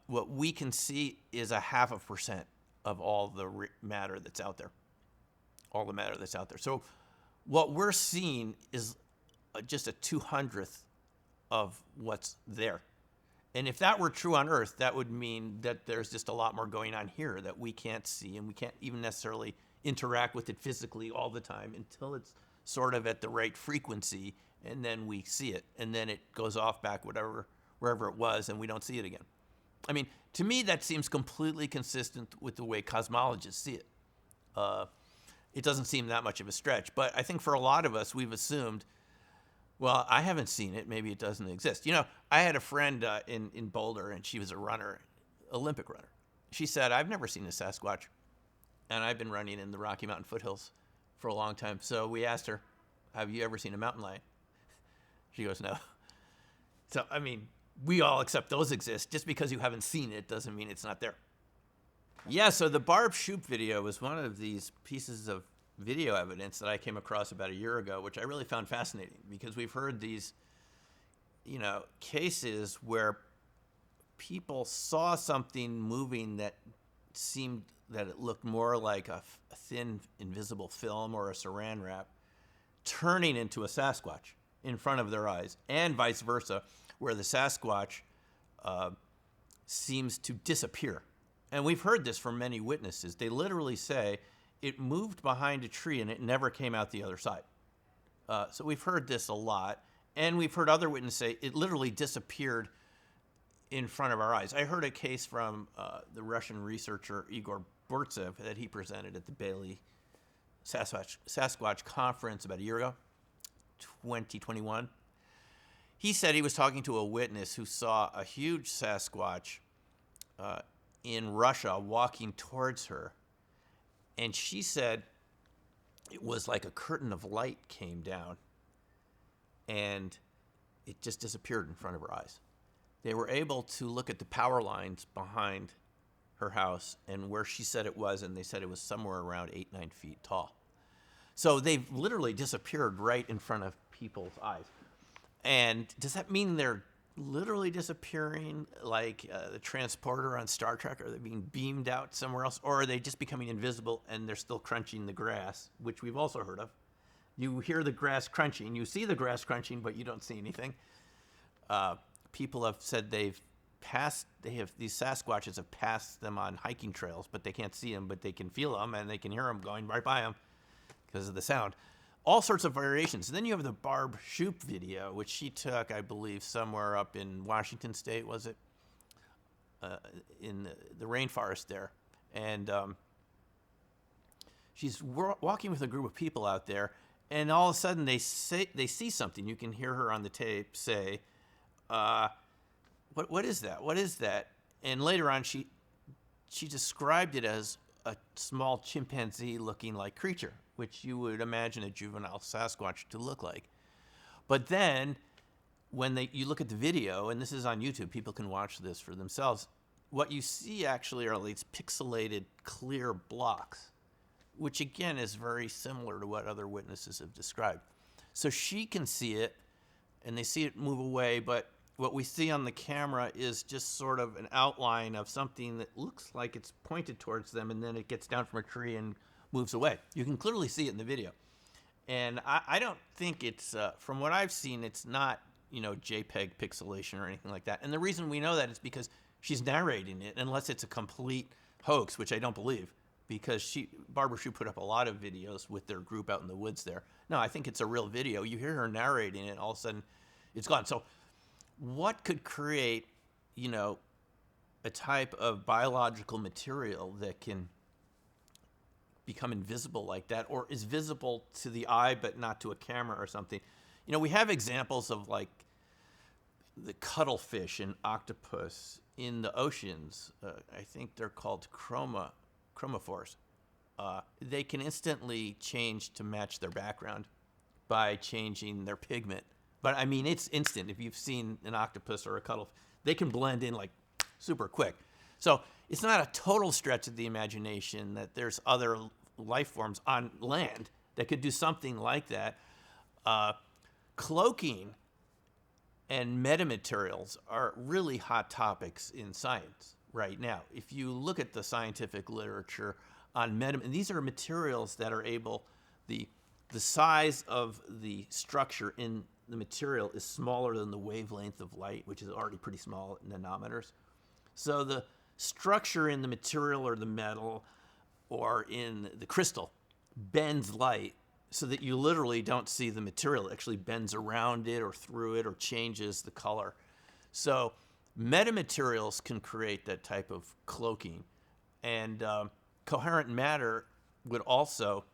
what we can see is a 0.5% of all the matter that's out there. All the matter that's out there. So what we're seeing is just a 200th of what's there. And if that were true on Earth, that would mean that there's just a lot more going on here that we can't see, and we can't even necessarily interact with it physically all the time until it's sort of at the right frequency, and then we see it, and then it goes off back wherever it was, and we don't see it again. I mean, to me, that seems completely consistent with the way cosmologists see it. It doesn't seem that much of a stretch, but I think for a lot of us, we've assumed, well, I haven't seen it, maybe it doesn't exist. You know, I had a friend in Boulder, and she was a runner, Olympic runner. She said, I've never seen a Sasquatch, and I've been running in the Rocky Mountain foothills for a long time. So we asked her, have you ever seen a mountain lion? She goes, no. So, I mean, we all accept those exist. Just because you haven't seen it doesn't mean it's not there. Yeah, so the Barb Shoop video was one of these pieces of video evidence that I came across about a year ago, which I really found fascinating, because we've heard these, cases where people saw something moving that seemed that it looked more like a thin, invisible film or a saran wrap turning into a Sasquatch in front of their eyes, and vice versa, where the Sasquatch seems to disappear. And we've heard this from many witnesses. They literally say it moved behind a tree and it never came out the other side. So we've heard this a lot, and we've heard other witnesses say it literally disappeared in front of our eyes. I heard a case from the Russian researcher Igor Burtsev that he presented at the Bailey Sasquatch conference about a year ago, 2021. He said he was talking to a witness who saw a huge Sasquatch in Russia walking towards her. And she said it was like a curtain of light came down and it just disappeared in front of her eyes. They were able to look at the power lines behind her house and where she said it was, and they said it was somewhere around 8-9 feet tall. So they've literally disappeared right in front of people's eyes. And does that mean they're literally disappearing like the transporter on Star Trek? Are they being beamed out somewhere else? Or are they just becoming invisible and they're still crunching the grass, which we've also heard of? You hear the grass crunching. You see the grass crunching, but you don't see anything. People have said these Sasquatches have passed them on hiking trails, but they can't see them, but they can feel them, and they can hear them going right by them because of the sound. All sorts of variations. And then you have the Barb Shoop video, which she took, I believe, somewhere up in Washington State, was it? In the rainforest there. And she's walking with a group of people out there, and all of a sudden they see something. You can hear her on the tape say, what is that? What is that? And later on, she described it as a small chimpanzee-looking like creature, which you would imagine a juvenile Sasquatch to look like. But then, when you look at the video, and this is on YouTube, people can watch this for themselves, what you see actually are these pixelated clear blocks, which again is very similar to what other witnesses have described. So she can see it, and they see it move away, but what we see on the camera is just sort of an outline of something that looks like it's pointed towards them, and then it gets down from a tree and moves away. You can clearly see it in the video. And I don't think it's, from what I've seen, it's not, JPEG pixelation or anything like that. And the reason we know that is because she's narrating it, unless it's a complete hoax, which I don't believe, because Barbara Shoop put up a lot of videos with their group out in the woods there. No, I think it's a real video. You hear her narrating it, all of a sudden it's gone. So what could create, a type of biological material that can become invisible like that, or is visible to the eye but not to a camera or something? We have examples of like the cuttlefish and octopus in the oceans. I think they're called chromophores. They can instantly change to match their background by changing their pigment. But I mean, it's instant. If you've seen an octopus or a cuttlefish, they can blend in like super quick. So it's not a total stretch of the imagination that there's other life forms on land that could do something like that. Cloaking and metamaterials are really hot topics in science right now. If you look at the scientific literature on and these are materials that are able, the size of the structure in the material is smaller than the wavelength of light, which is already pretty small at nanometers. So the structure in the material or the metal or in the crystal bends light so that you literally don't see the material. It actually bends around it or through it or changes the color. So metamaterials can create that type of cloaking. And coherent matter would also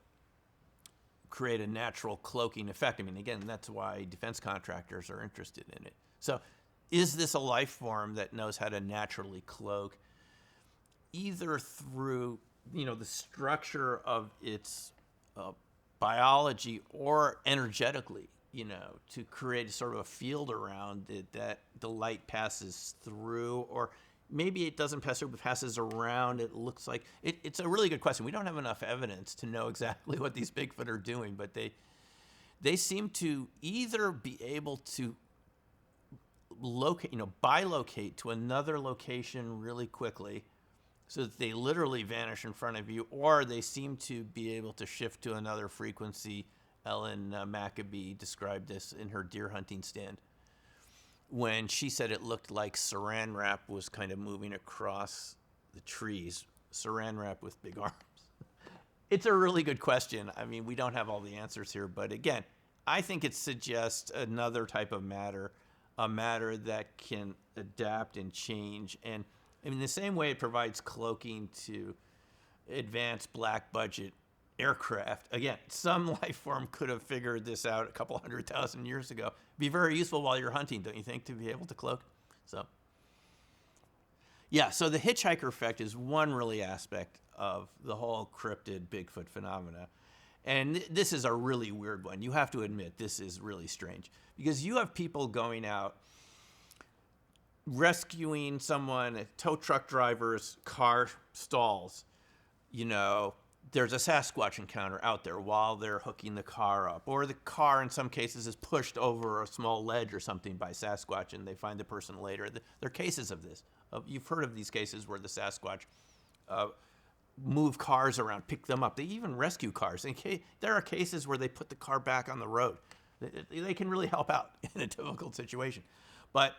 create a natural cloaking effect. I mean, again, that's why defense contractors are interested in it. So is this a life form that knows how to naturally cloak, either through, the structure of its biology or energetically, to create sort of a field around it that the light passes through, or maybe it doesn't pass through, but passes around. It looks like it's a really good question. We don't have enough evidence to know exactly what these Bigfoot are doing, but they seem to either be able to locate, bilocate to another location really quickly, so that they literally vanish in front of you, or they seem to be able to shift to another frequency. Ellen Maccabee described this in her deer hunting stand, when she said it looked like saran wrap was kind of moving across the trees, saran wrap with big arms. It's a really good question. I mean, we don't have all the answers here, but again, I think it suggests another type of matter, a matter that can adapt and change. And in the same way it provides cloaking to advanced black budget aircraft. Again, some life form could have figured this out a couple 100,000 years ago. Be very useful while you're hunting, don't you think, to be able to cloak? So the hitchhiker effect is one really aspect of the whole cryptid Bigfoot phenomena. And this is a really weird one. You have to admit, this is really strange, because you have people going out rescuing someone, a tow truck driver's car stalls, there's a Sasquatch encounter out there while they're hooking the car up, or the car in some cases is pushed over a small ledge or something by Sasquatch, and they find the person later. There are cases of this. You've heard of these cases where the Sasquatch move cars around, pick them up. They even rescue cars. There are cases where they put the car back on the road. They can really help out in a difficult situation. But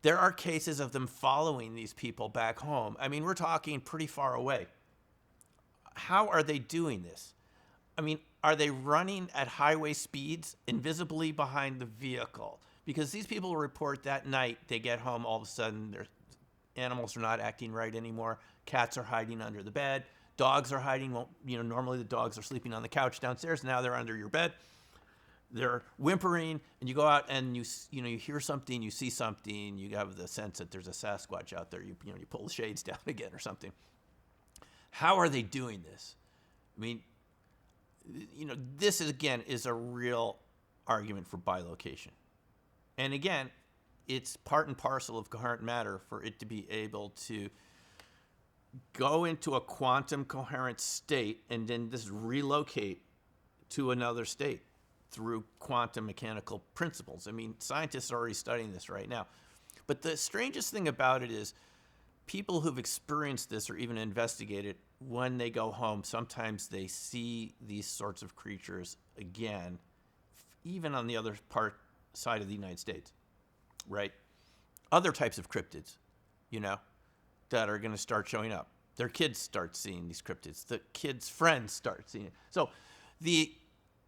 there are cases of them following these people back home. I mean, we're talking pretty far away. How are they doing this? I mean, are they running at highway speeds invisibly behind the vehicle? Because these people report that night they get home, all of a sudden their animals are not acting right anymore. Cats are hiding under the bed. Dogs are hiding. Well, normally the dogs are sleeping on the couch downstairs. Now they're under your bed. They're whimpering, and you go out and you hear something, you see something, you have the sense that there's a Sasquatch out there. You pull the shades down again or something. How are they doing this? I mean, this is a real argument for bilocation. And again, it's part and parcel of coherent matter for it to be able to go into a quantum coherent state and then just relocate to another state through quantum mechanical principles. I mean, scientists are already studying this right now. But the strangest thing about it is people who've experienced this or even investigated, when they go home, sometimes they see these sorts of creatures again, even on the other side of the United States, right? Other types of cryptids, that are going to start showing up. Their kids start seeing these cryptids. The kids' friends start seeing it. So the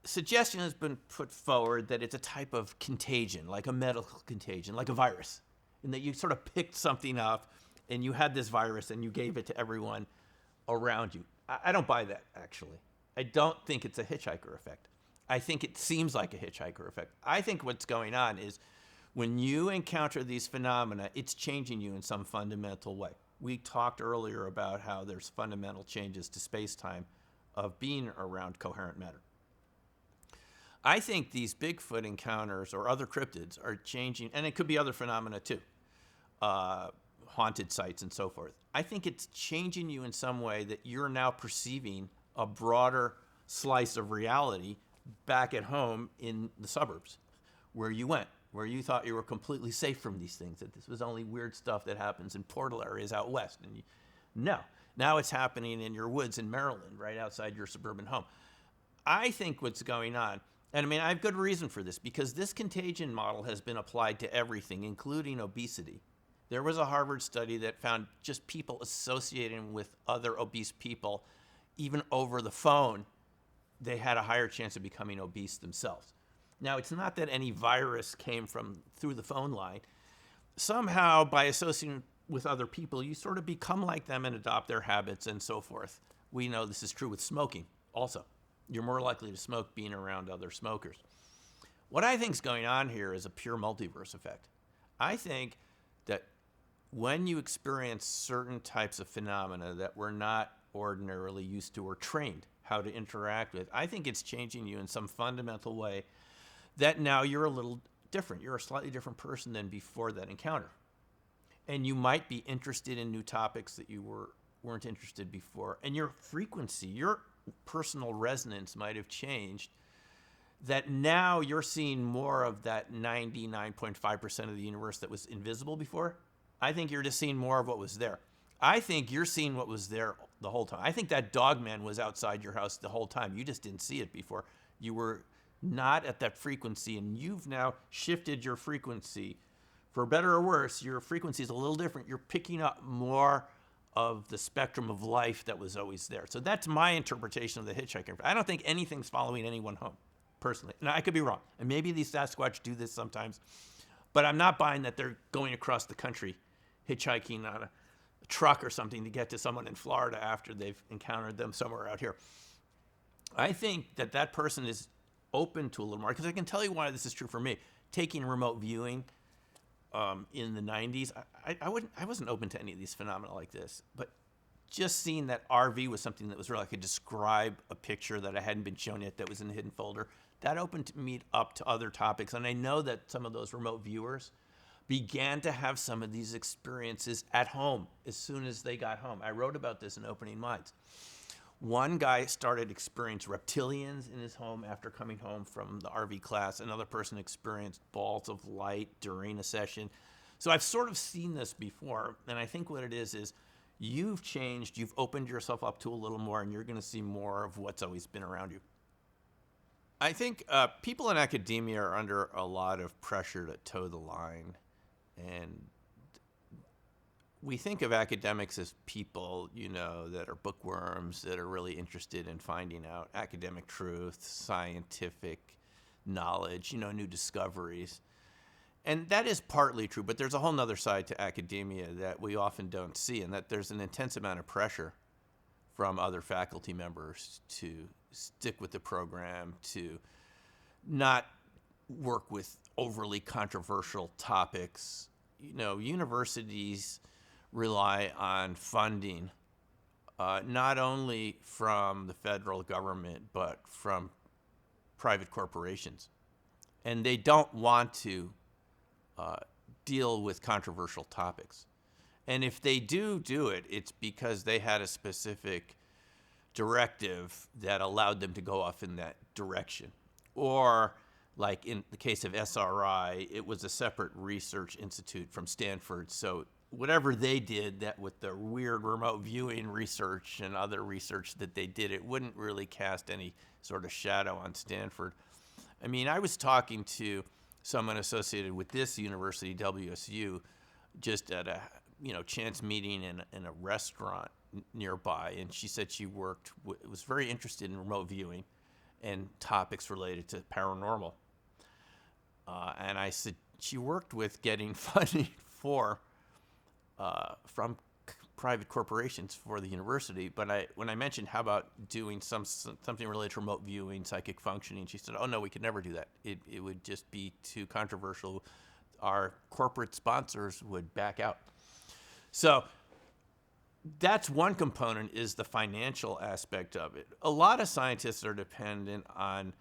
suggestion has been put forward that it's a type of contagion, like a medical contagion, like a virus, and that you sort of picked something up and you had this virus and you gave it to everyone around you. I don't buy that, actually. I don't think it's a hitchhiker effect. I think it seems like a hitchhiker effect. I think what's going on is when you encounter these phenomena, it's changing you in some fundamental way. We talked earlier about how there's fundamental changes to space-time of being around coherent matter. I think these Bigfoot encounters or other cryptids are changing, and it could be other phenomena too, haunted sites and so forth. I think it's changing you in some way that you're now perceiving a broader slice of reality back at home in the suburbs where you went, where you thought you were completely safe from these things, that this was only weird stuff that happens in portal areas out west. And now it's happening in your woods in Maryland, right outside your suburban home. I think what's going on, and I mean, I have good reason for this, because this contagion model has been applied to everything, including obesity. There was a Harvard study that found just people associating with other obese people, even over the phone, they had a higher chance of becoming obese themselves. Now, it's not that any virus came through the phone line. Somehow, by associating with other people, you sort of become like them and adopt their habits and so forth. We know this is true with smoking also. You're more likely to smoke being around other smokers. What I think is going on here is a pure multiverse effect. I think that when you experience certain types of phenomena that we're not ordinarily used to or trained how to interact with, I think it's changing you in some fundamental way that now you're a little different. You're a slightly different person than before that encounter. And you might be interested in new topics that you weren't interested before. And your frequency, your personal resonance might have changed, that now you're seeing more of that 99.5% of the universe that was invisible before. I think you're just seeing more of what was there. I think you're seeing what was there the whole time. I think that dog man was outside your house the whole time. You just didn't see it before. You were not at that frequency, and you've now shifted your frequency. For better or worse, your frequency is a little different. You're picking up more of the spectrum of life that was always there. So that's my interpretation of the hitchhiker. I don't think anything's following anyone home, personally. Now, I could be wrong. And maybe these Sasquatch do this sometimes. But I'm not buying that they're going across the country hitchhiking on a truck or something to get to someone in Florida after they've encountered them somewhere out here. I think that person is open to a little more, because I can tell you why this is true for me. Taking remote viewing in the 90s, I wasn't open to any of these phenomena like this, but just seeing that RV was something that was real. I could describe a picture that I hadn't been shown yet that was in the hidden folder. That opened me up to other topics, and I know that some of those remote viewers began to have some of these experiences at home as soon as they got home. I wrote about this in Opening Minds. One guy started experiencing reptilians in his home after coming home from the RV class. Another person experienced balls of light during a session. So I've sort of seen this before, and I think what it is you've changed, you've opened yourself up to a little more, and you're going to see more of what's always been around you. I think people in academia are under a lot of pressure to toe the line. And we think of academics as people, that are bookworms, that are really interested in finding out academic truth, scientific knowledge, new discoveries. And that is partly true, but there's a whole nother side to academia that we often don't see, and that there's an intense amount of pressure from other faculty members to stick with the program, to not work with overly controversial topics. Universities rely on funding, not only from the federal government, but from private corporations. And they don't want to deal with controversial topics. And if they do it, it's because they had a specific directive that allowed them to go off in that direction. Or, like in the case of SRI, it was a separate research institute from Stanford. So whatever they did, that with the weird remote viewing research and other research that they did, it wouldn't really cast any sort of shadow on Stanford. I mean, I was talking to someone associated with this university, WSU, just at a chance meeting in a restaurant nearby, and she said she was very interested in remote viewing and topics related to paranormal. And I said she worked with getting funding from private corporations for the university. But when I mentioned how about doing something related to remote viewing, psychic functioning, she said, "Oh no, we could never do that. It would just be too controversial. Our corporate sponsors would back out." So that's one component, is the financial aspect of it. A lot of scientists are dependent on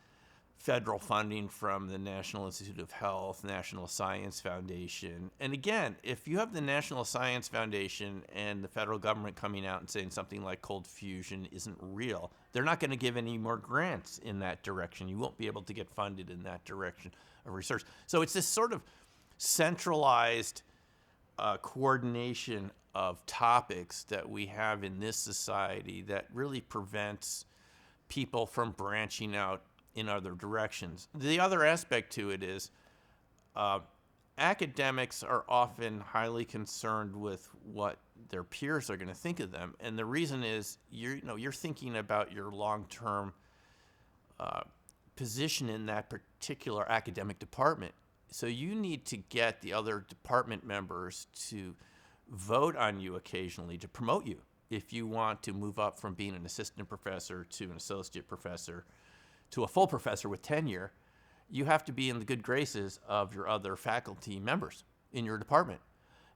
federal funding from the National Institute of Health, National Science Foundation. And again, if you have the National Science Foundation and the federal government coming out and saying something like cold fusion isn't real, they're not going to give any more grants in that direction. You won't be able to get funded in that direction of research. So it's this sort of centralized coordination of topics that we have in this society that really prevents people from branching out in other directions. The other aspect to it is academics are often highly concerned with what their peers are going to think of them, and the reason is you're thinking about your long-term position in that particular academic department. So you need to get the other department members to vote on you occasionally to promote you if you want to move up from being an assistant professor to an associate professor to a full professor with tenure. You have to be in the good graces of your other faculty members in your department.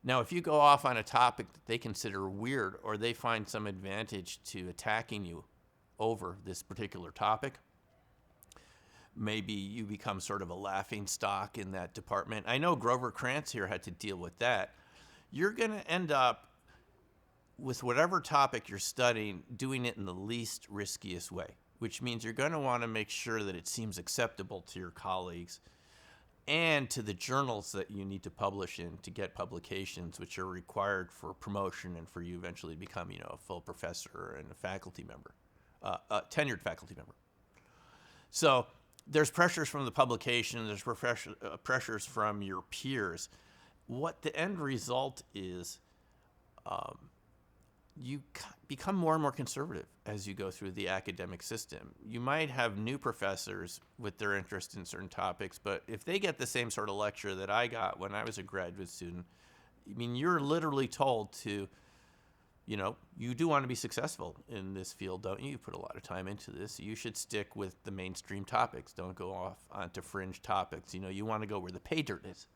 Now, if you go off on a topic that they consider weird, or they find some advantage to attacking you over this particular topic, maybe you become sort of a laughing stock in that department. I know Grover Krantz here had to deal with that. You're going to end up with whatever topic you're studying, doing it in the least riskiest way, which means you're going to want to make sure that it seems acceptable to your colleagues and to the journals that you need to publish in to get publications, which are required for promotion and for you eventually to become, a full professor and a faculty member, a tenured faculty member. So there's pressures from the publication, there's pressures from your peers. What the end result is, you become more and more conservative as you go through the academic system. You might have new professors with their interest in certain topics, but if they get the same sort of lecture that I got when I was a graduate student, I mean, you're literally told to, you do want to be successful in this field, don't you? You put a lot of time into this. You should stick with the mainstream topics. Don't go off onto fringe topics. You want to go where the pay dirt is.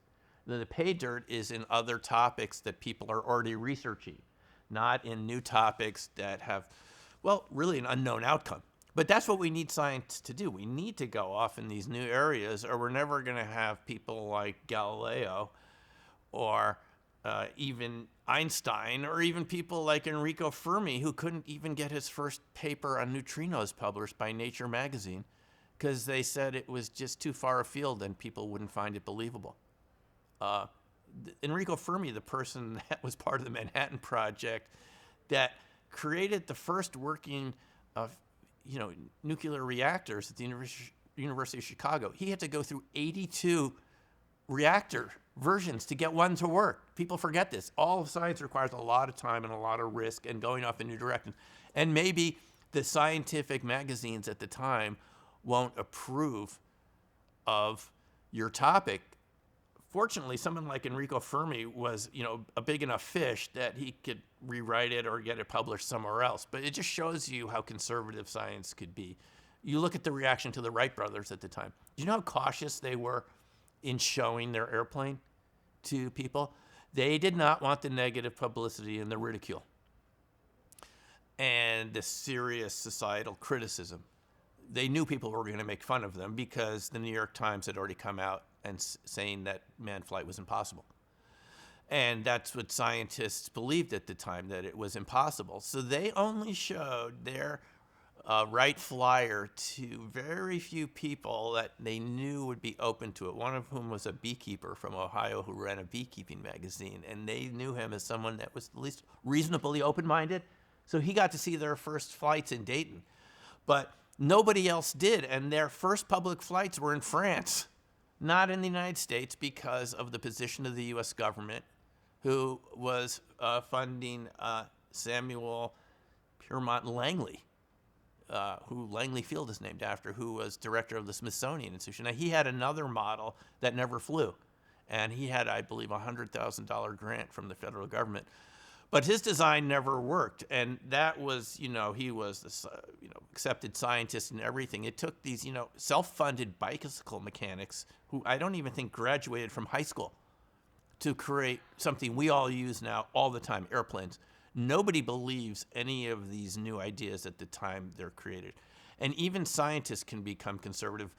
The pay dirt is in other topics that people are already researching, not in new topics that have, really an unknown outcome. But that's what we need science to do. We need to go off in these new areas, or we're never going to have people like Galileo or even Einstein, or even people like Enrico Fermi, who couldn't even get his first paper on neutrinos published by Nature magazine because they said it was just too far afield and people wouldn't find it believable. Enrico Fermi, the person that was part of the Manhattan Project, that created the first working of, nuclear reactors at the University of Chicago. He had to go through 82 reactor versions to get one to work. People forget this. All of science requires a lot of time and a lot of risk and going off in new directions. And maybe the scientific magazines at the time won't approve of your topic. Fortunately, someone like Enrico Fermi was, a big enough fish that he could rewrite it or get it published somewhere else. But it just shows you how conservative science could be. You look at the reaction to the Wright brothers at the time. Do you know how cautious they were in showing their airplane to people? They did not want the negative publicity and the ridicule and the serious societal criticism. They knew people were going to make fun of them because the New York Times had already come out and saying that manned flight was impossible. And that's what scientists believed at the time, that it was impossible. So they only showed their Wright flyer to very few people that they knew would be open to it, one of whom was a beekeeper from Ohio who ran a beekeeping magazine. And they knew him as someone that was at least reasonably open-minded. So he got to see their first flights in Dayton. But nobody else did. And their first public flights were in France, not in the United States, because of the position of the U.S. government, who was funding Samuel Piermont Langley, who Langley Field is named after, who was director of the Smithsonian Institution. Now, he had another model that never flew, and he had, I believe, a $100,000 grant from the federal government. But his design never worked, and that was, he was this, accepted scientist and everything. It took these, self-funded bicycle mechanics who I don't even think graduated from high school to create something we all use now all the time, airplanes. Nobody believes any of these new ideas at the time they're created. And even scientists can become conservative.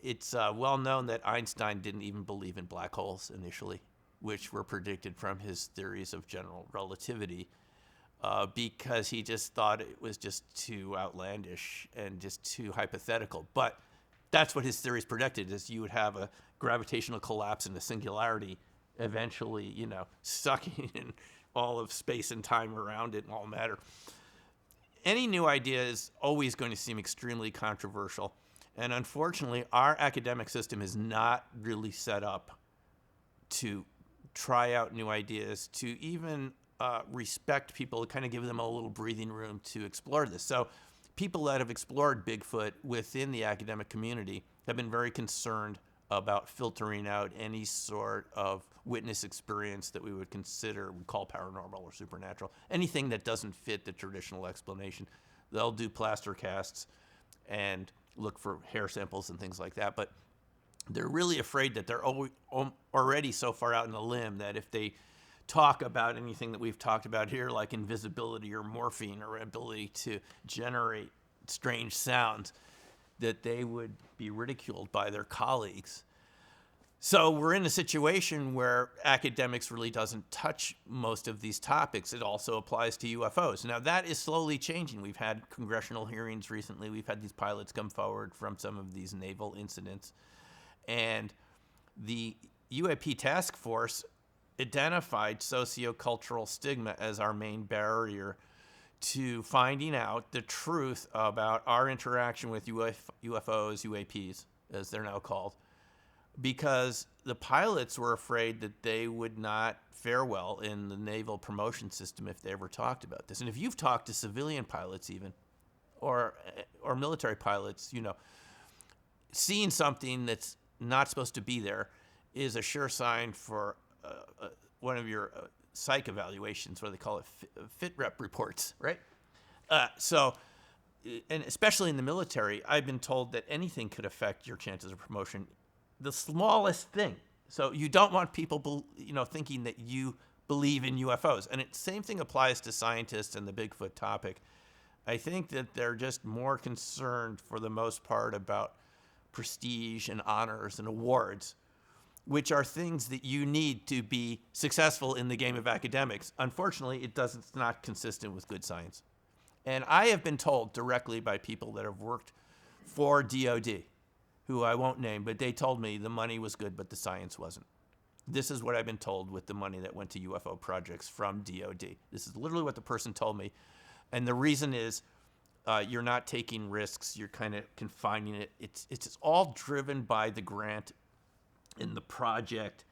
It's well known that Einstein didn't even believe in black holes initially, which were predicted from his theories of general relativity, because he just thought it was just too outlandish and just too hypothetical. But that's what his theories predicted, is you would have a gravitational collapse and a singularity eventually, sucking in all of space and time around it and all matter. Any new idea is always going to seem extremely controversial. And unfortunately, our academic system is not really set up to try out new ideas, to even respect people, kind of give them a little breathing room to explore this. So people that have explored Bigfoot within the academic community have been very concerned about filtering out any sort of witness experience that we would call paranormal or supernatural. Anything that doesn't fit the traditional explanation. They'll do plaster casts and look for hair samples and things like that. But they're really afraid that they're already so far out in the limb that if they talk about anything that we've talked about here, like invisibility or morphing or ability to generate strange sounds, that they would be ridiculed by their colleagues. So we're in a situation where academics really doesn't touch most of these topics. It also applies to UFOs. Now, that is slowly changing. We've had congressional hearings recently. We've had these pilots come forward from some of these naval incidents. And the UAP task force identified sociocultural stigma as our main barrier to finding out the truth about our interaction with UFOs, UAPs, as they're now called, because the pilots were afraid that they would not fare well in the naval promotion system if they ever talked about this. And if you've talked to civilian pilots even, or military pilots, seeing something that's not supposed to be there is a sure sign for one of your psych evaluations, what they call it, fit rep reports, right? And especially in the military, I've been told that anything could affect your chances of promotion, the smallest thing. So you don't want people, thinking that you believe in UFOs. And same thing applies to scientists and the Bigfoot topic. I think that they're just more concerned for the most part about prestige and honors and awards, which are things that you need to be successful in the game of academics. Unfortunately, it's not consistent with good science. And I have been told directly by people that have worked for DOD, who I won't name, but they told me the money was good, but the science wasn't. This is what I've been told with the money that went to UFO projects from DOD. This is literally what the person told me. And the reason is you're not taking risks. You're kind of confining it. It's all driven by the grant and the project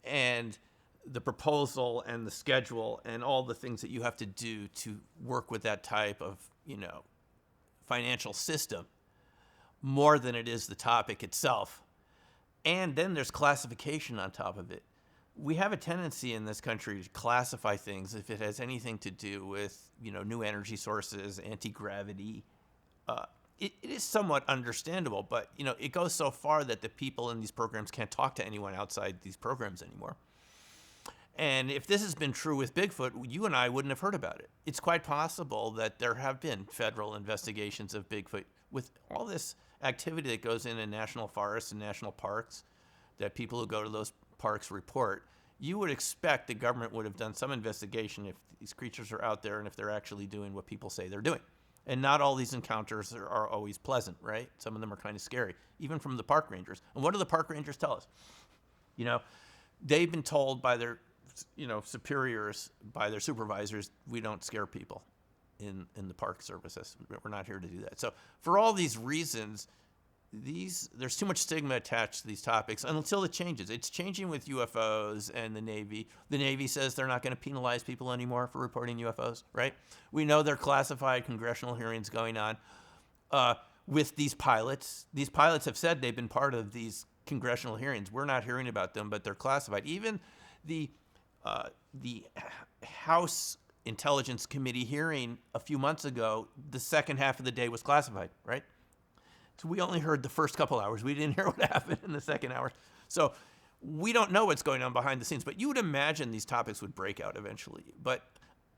and the proposal and the schedule and all the things that you have to do to work with that type of, financial system more than it is the topic itself. And then there's classification on top of it. We have a tendency in this country to classify things if it has anything to do with, new energy sources, anti-gravity. It is somewhat understandable, but, it goes so far that the people in these programs can't talk to anyone outside these programs anymore. And if this has been true with Bigfoot, you and I wouldn't have heard about it. It's quite possible that there have been federal investigations of Bigfoot with all this activity that goes in national forests and national parks that people who go to those parks report. You would expect the government would have done some investigation if these creatures are out there and if they're actually doing what people say they're doing. And not all these encounters are always pleasant, right? Some of them are kind of scary, even from the park rangers. And what do the park rangers tell us? They've been told by their superiors, by their supervisors, we don't scare people in the park services. We're not here to do that. So for all these reasons, there's too much stigma attached to these topics until it changes. It's changing with UFOs and the Navy. The Navy says they're not going to penalize people anymore for reporting UFOs, right? We know there are classified congressional hearings going on with these pilots. These pilots have said they've been part of these congressional hearings. We're not hearing about them, but they're classified. Even the House Intelligence Committee hearing a few months ago, the second half of the day was classified, right? So we only heard the first couple hours. We didn't hear what happened in the second hour. So we don't know what's going on behind the scenes, but you would imagine these topics would break out eventually. But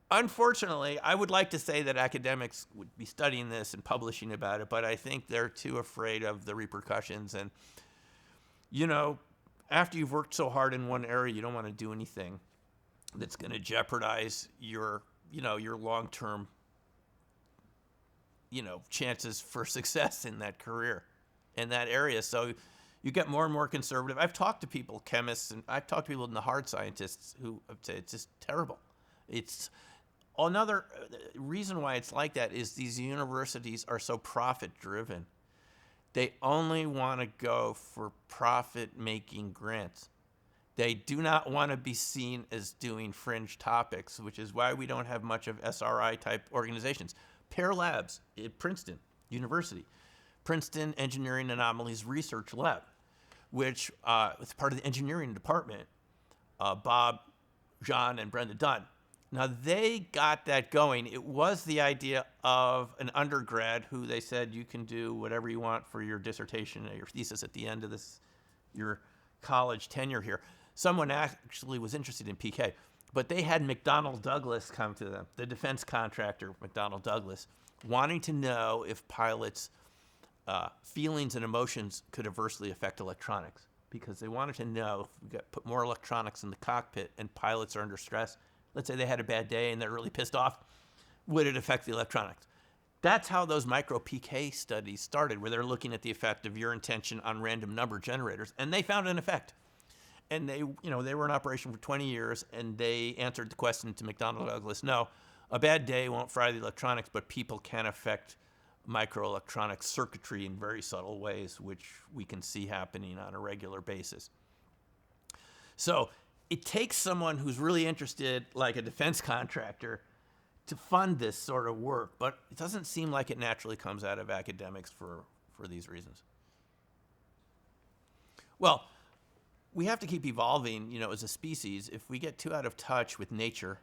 unfortunately, I would like to say that academics would be studying this and publishing about it, but I think they're too afraid of the repercussions. And, after you've worked so hard in one area, you don't want to do anything that's going to jeopardize your long-term, chances for success in that career, in that area. So you get more and more conservative. I've talked to people, chemists, and I've talked to people in the hard scientists who say it's just terrible. It's another reason why it's like that is these universities are so profit-driven. They only want to go for profit-making grants. They do not want to be seen as doing fringe topics, which is why we don't have much of SRI-type organizations. Pear Labs at Princeton University, Princeton Engineering Anomalies Research Lab, which is part of the engineering department, Bob, John, and Brenda Dunn. Now, they got that going. It was the idea of an undergrad who they said you can do whatever you want for your dissertation or your thesis at the end of your college tenure here. Someone actually was interested in PK, but they had McDonnell Douglas come to them, the defense contractor, McDonnell Douglas, wanting to know if pilots' feelings and emotions could adversely affect electronics, because they wanted to know if we put more electronics in the cockpit and pilots are under stress. Let's say they had a bad day and they're really pissed off. Would it affect the electronics? That's how those micro PK studies started, where they're looking at the effect of your intention on random number generators, and they found an effect. And they were in operation for 20 years, and they answered the question to McDonnell Douglas: no, a bad day won't fry the electronics, but people can affect microelectronic circuitry in very subtle ways, which we can see happening on a regular basis. So it takes someone who's really interested, like a defense contractor, to fund this sort of work, but it doesn't seem like it naturally comes out of academics for these reasons. Well, we have to keep evolving, as a species. If we get too out of touch with nature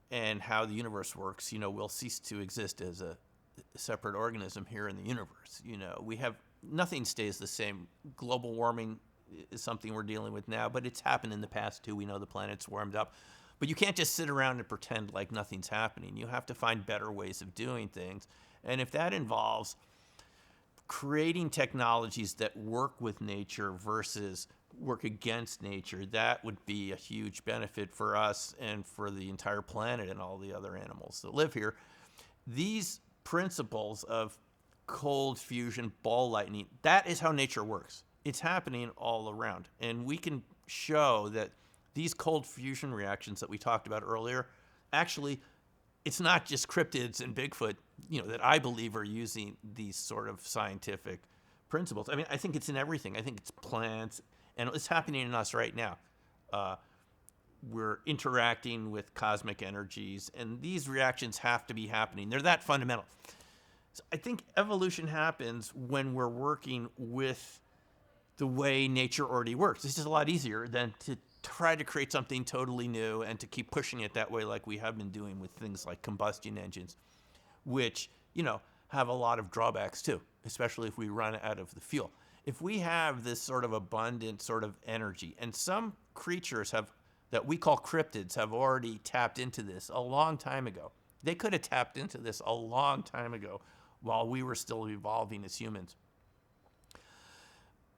and how the universe works, we'll cease to exist as a separate organism here in the universe. Nothing stays the same. Global warming is something we're dealing with now, but it's happened in the past too. We know the planet's warmed up. But you can't just sit around and pretend like nothing's happening. You have to find better ways of doing things. And if that involves creating technologies that work with nature versus work against nature, that would be a huge benefit for us and for the entire planet and all the other animals that live here. These principles of cold fusion, ball lightning, that is how nature works. It's happening all around. And we can show that these cold fusion reactions that we talked about earlier, actually, it's not just cryptids and Bigfoot, that I believe are using these sort of scientific principles. I mean, I think it's in everything. I think it's plants, and it's happening in us right now. We're interacting with cosmic energies, and these reactions have to be happening. They're that fundamental. So I think evolution happens when we're working with the way nature already works. It's just a lot easier than to try to create something totally new and to keep pushing it that way like we have been doing with things like combustion engines, which, have a lot of drawbacks too, especially if we run out of the fuel. If we have this sort of abundant sort of energy, and some creatures that we call cryptids have already tapped into this a long time ago. They could have tapped into this a long time ago while we were still evolving as humans.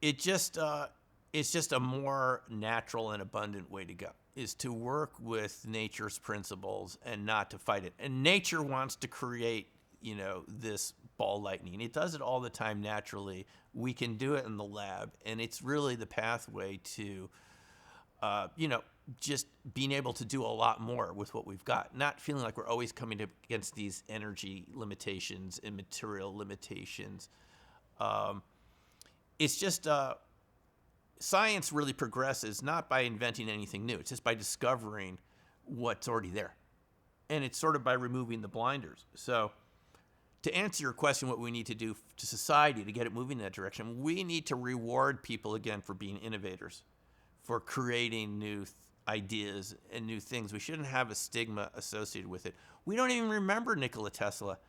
It's just a more natural and abundant way to go, is to work with nature's principles and not to fight it. And nature wants to create, this ball lightning. It does it all the time naturally. We can do it in the lab, and it's really the pathway to, just being able to do a lot more with what we've got, not feeling like we're always coming up against these energy limitations and material limitations. It's just science really progresses not by inventing anything new. It's just by discovering what's already there. And it's sort of by removing the blinders. So to answer your question, what we need to do to society to get it moving in that direction, we need to reward people again for being innovators, for creating new ideas and new things. We shouldn't have a stigma associated with it. We don't even remember Nikola Tesla.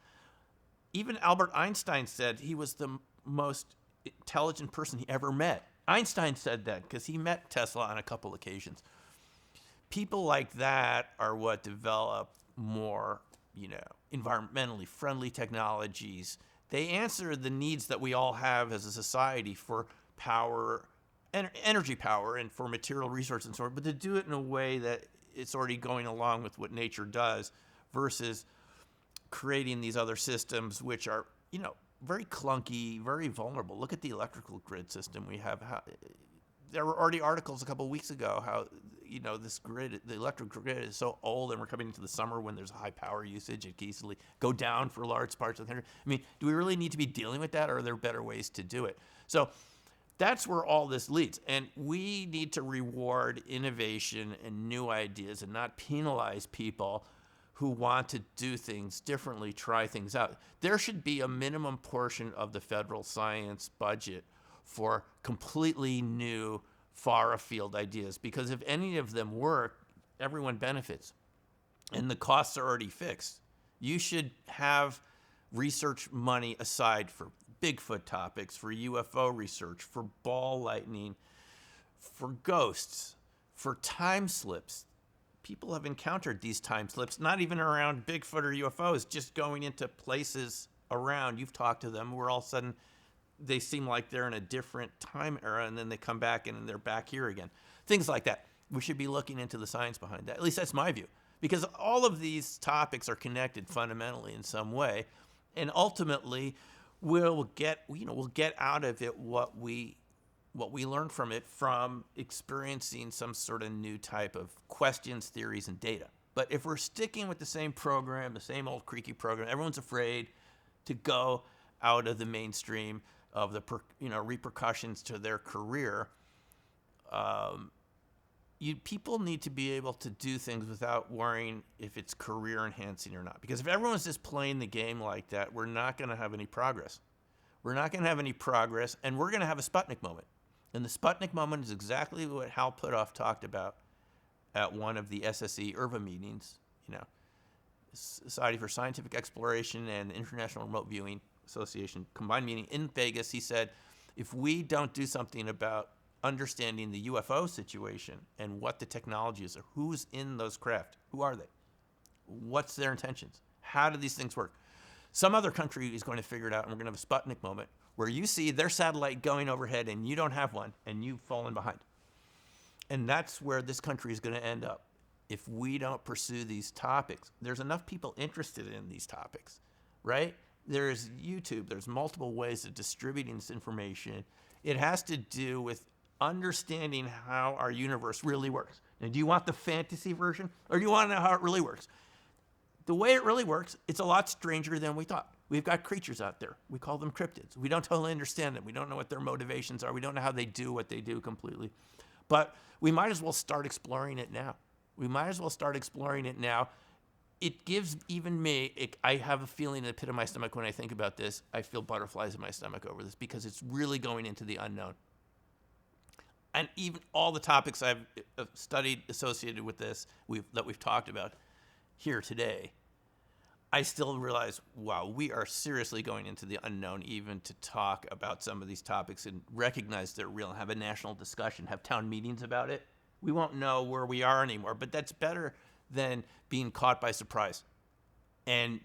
Even Albert Einstein said he was the most intelligent person he ever met. Einstein said that because he met Tesla on a couple occasions. People like that are what develop more, environmentally friendly technologies. They answer the needs that we all have as a society for power, energy power, and for material resources and so on, but to do it in a way that it's already going along with what nature does versus creating these other systems which are, very clunky, very vulnerable. Look at the electrical grid system we have. There were already articles a couple of weeks ago how, this grid, the electric grid is so old, and we're coming into the summer when there's high power usage. It can easily go down for large parts of the country. I mean, do we really need to be dealing with that, or are there better ways to do it? So that's where all this leads. And we need to reward innovation and new ideas and not penalize people who want to do things differently, try things out. There should be a minimum portion of the federal science budget for completely new, far afield ideas, because if any of them work, everyone benefits. And the costs are already fixed. You should have research money aside for Bigfoot topics, for UFO research, for ball lightning, for ghosts, for time slips. People have encountered these time slips, not even around Bigfoot or UFOs, just going into places around. You've talked to them where all of a sudden they seem like they're in a different time era, and then they come back and they're back here again. Things like that. We should be looking into the science behind that. At least that's my view. Because all of these topics are connected fundamentally in some way, and ultimately we'll get out of it what we learn from it from experiencing some sort of new type of questions, theories, and data. But if we're sticking with the same program, the same old creaky program, everyone's afraid to go out of the mainstream of the repercussions to their career. People need to be able to do things without worrying if it's career enhancing or not. Because if everyone's just playing the game like that, we're not going to have any progress. We're not going to have any progress, and we're going to have a Sputnik moment. And the Sputnik moment is exactly what Hal Puthoff talked about at one of the SSE IRVA meetings, Society for Scientific Exploration and the International Remote Viewing Association combined meeting in Vegas. He said, if we don't do something about understanding the UFO situation and what the technology is, or who's in those craft, who are they? What's their intentions? How do these things work? Some other country is going to figure it out, and we're going to have a Sputnik moment where you see their satellite going overhead and you don't have one, and you've fallen behind. And that's where this country is going to end up if we don't pursue these topics. There's enough people interested in these topics, right? There's YouTube. There's multiple ways of distributing this information. It has to do with understanding how our universe really works. Now, do you want the fantasy version, or do you want to know how it really works? The way it really works, it's a lot stranger than we thought. We've got creatures out there. We call them cryptids. We don't totally understand them. We don't know what their motivations are. We don't know how they do what they do completely. But we might as well start exploring it now. We might as well start exploring it now. It gives even me, I have a feeling in the pit of my stomach when I think about this. I feel butterflies in my stomach over this because it's really going into the unknown. And even all the topics I've studied associated with this that we've talked about here today, I still realize, wow, we are seriously going into the unknown even to talk about some of these topics and recognize they're real and have a national discussion, have town meetings about it. We won't know where we are anymore, but that's better than being caught by surprise and,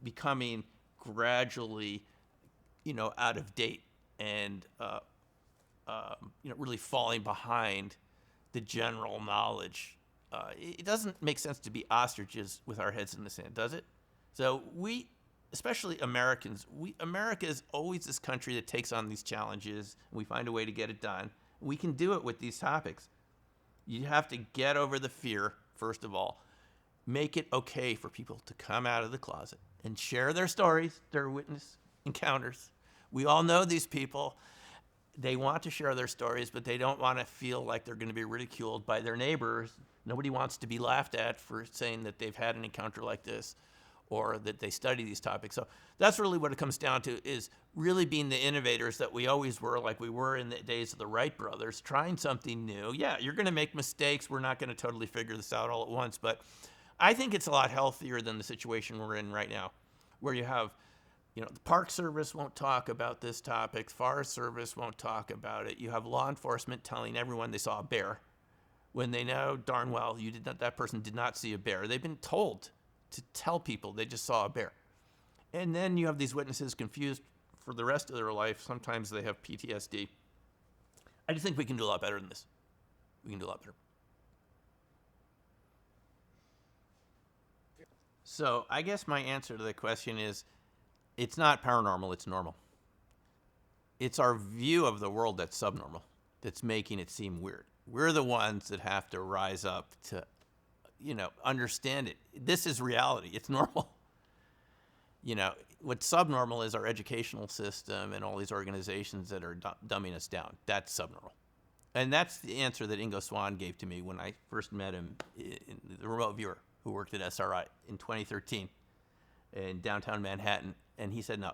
becoming gradually, out of date and, really falling behind the general knowledge. It doesn't make sense to be ostriches with our heads in the sand, does it? So we, especially Americans, America is always this country that takes on these challenges, and we find a way to get it done. We can do it with these topics. You have to get over the fear, first of all. Make it okay for people to come out of the closet and share their stories, their witness encounters. We all know these people. They want to share their stories, but they don't want to feel like they're going to be ridiculed by their neighbors. Nobody wants to be laughed at for saying that they've had an encounter like this or that they study these topics. So that's really what it comes down to, is really being the innovators that we always were, like we were in the days of the Wright brothers, trying something new. Yeah, you're going to make mistakes. We're not going to totally figure this out all at once, but I think it's a lot healthier than the situation we're in right now, where you have, the Park Service won't talk about this topic. Forest Service won't talk about it. You have law enforcement telling everyone they saw a bear when they know darn well that person did not see a bear. They've been told to tell people they just saw a bear. And then you have these witnesses confused for the rest of their life. Sometimes they have PTSD. I just think we can do a lot better than this. We can do a lot better. So I guess my answer to the question is, it's not paranormal, it's normal. It's our view of the world that's subnormal, that's making it seem weird. We're the ones that have to rise up to, understand it. This is reality. It's normal. What's subnormal is our educational system and all these organizations that are dumbing us down. That's subnormal. And that's the answer that Ingo Swann gave to me when I first met him, in the remote viewer who worked at SRI in 2013 in downtown Manhattan. And he said, no,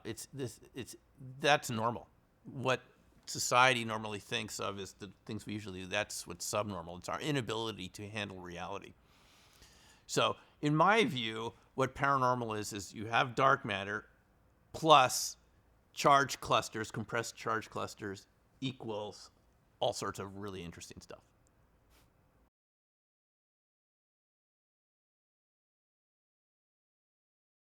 that's normal. What society normally thinks of is the things we usually do. That's what's subnormal. It's our inability to handle reality. So in my view, what paranormal is you have dark matter plus charge clusters, compressed charge clusters, equals all sorts of really interesting stuff.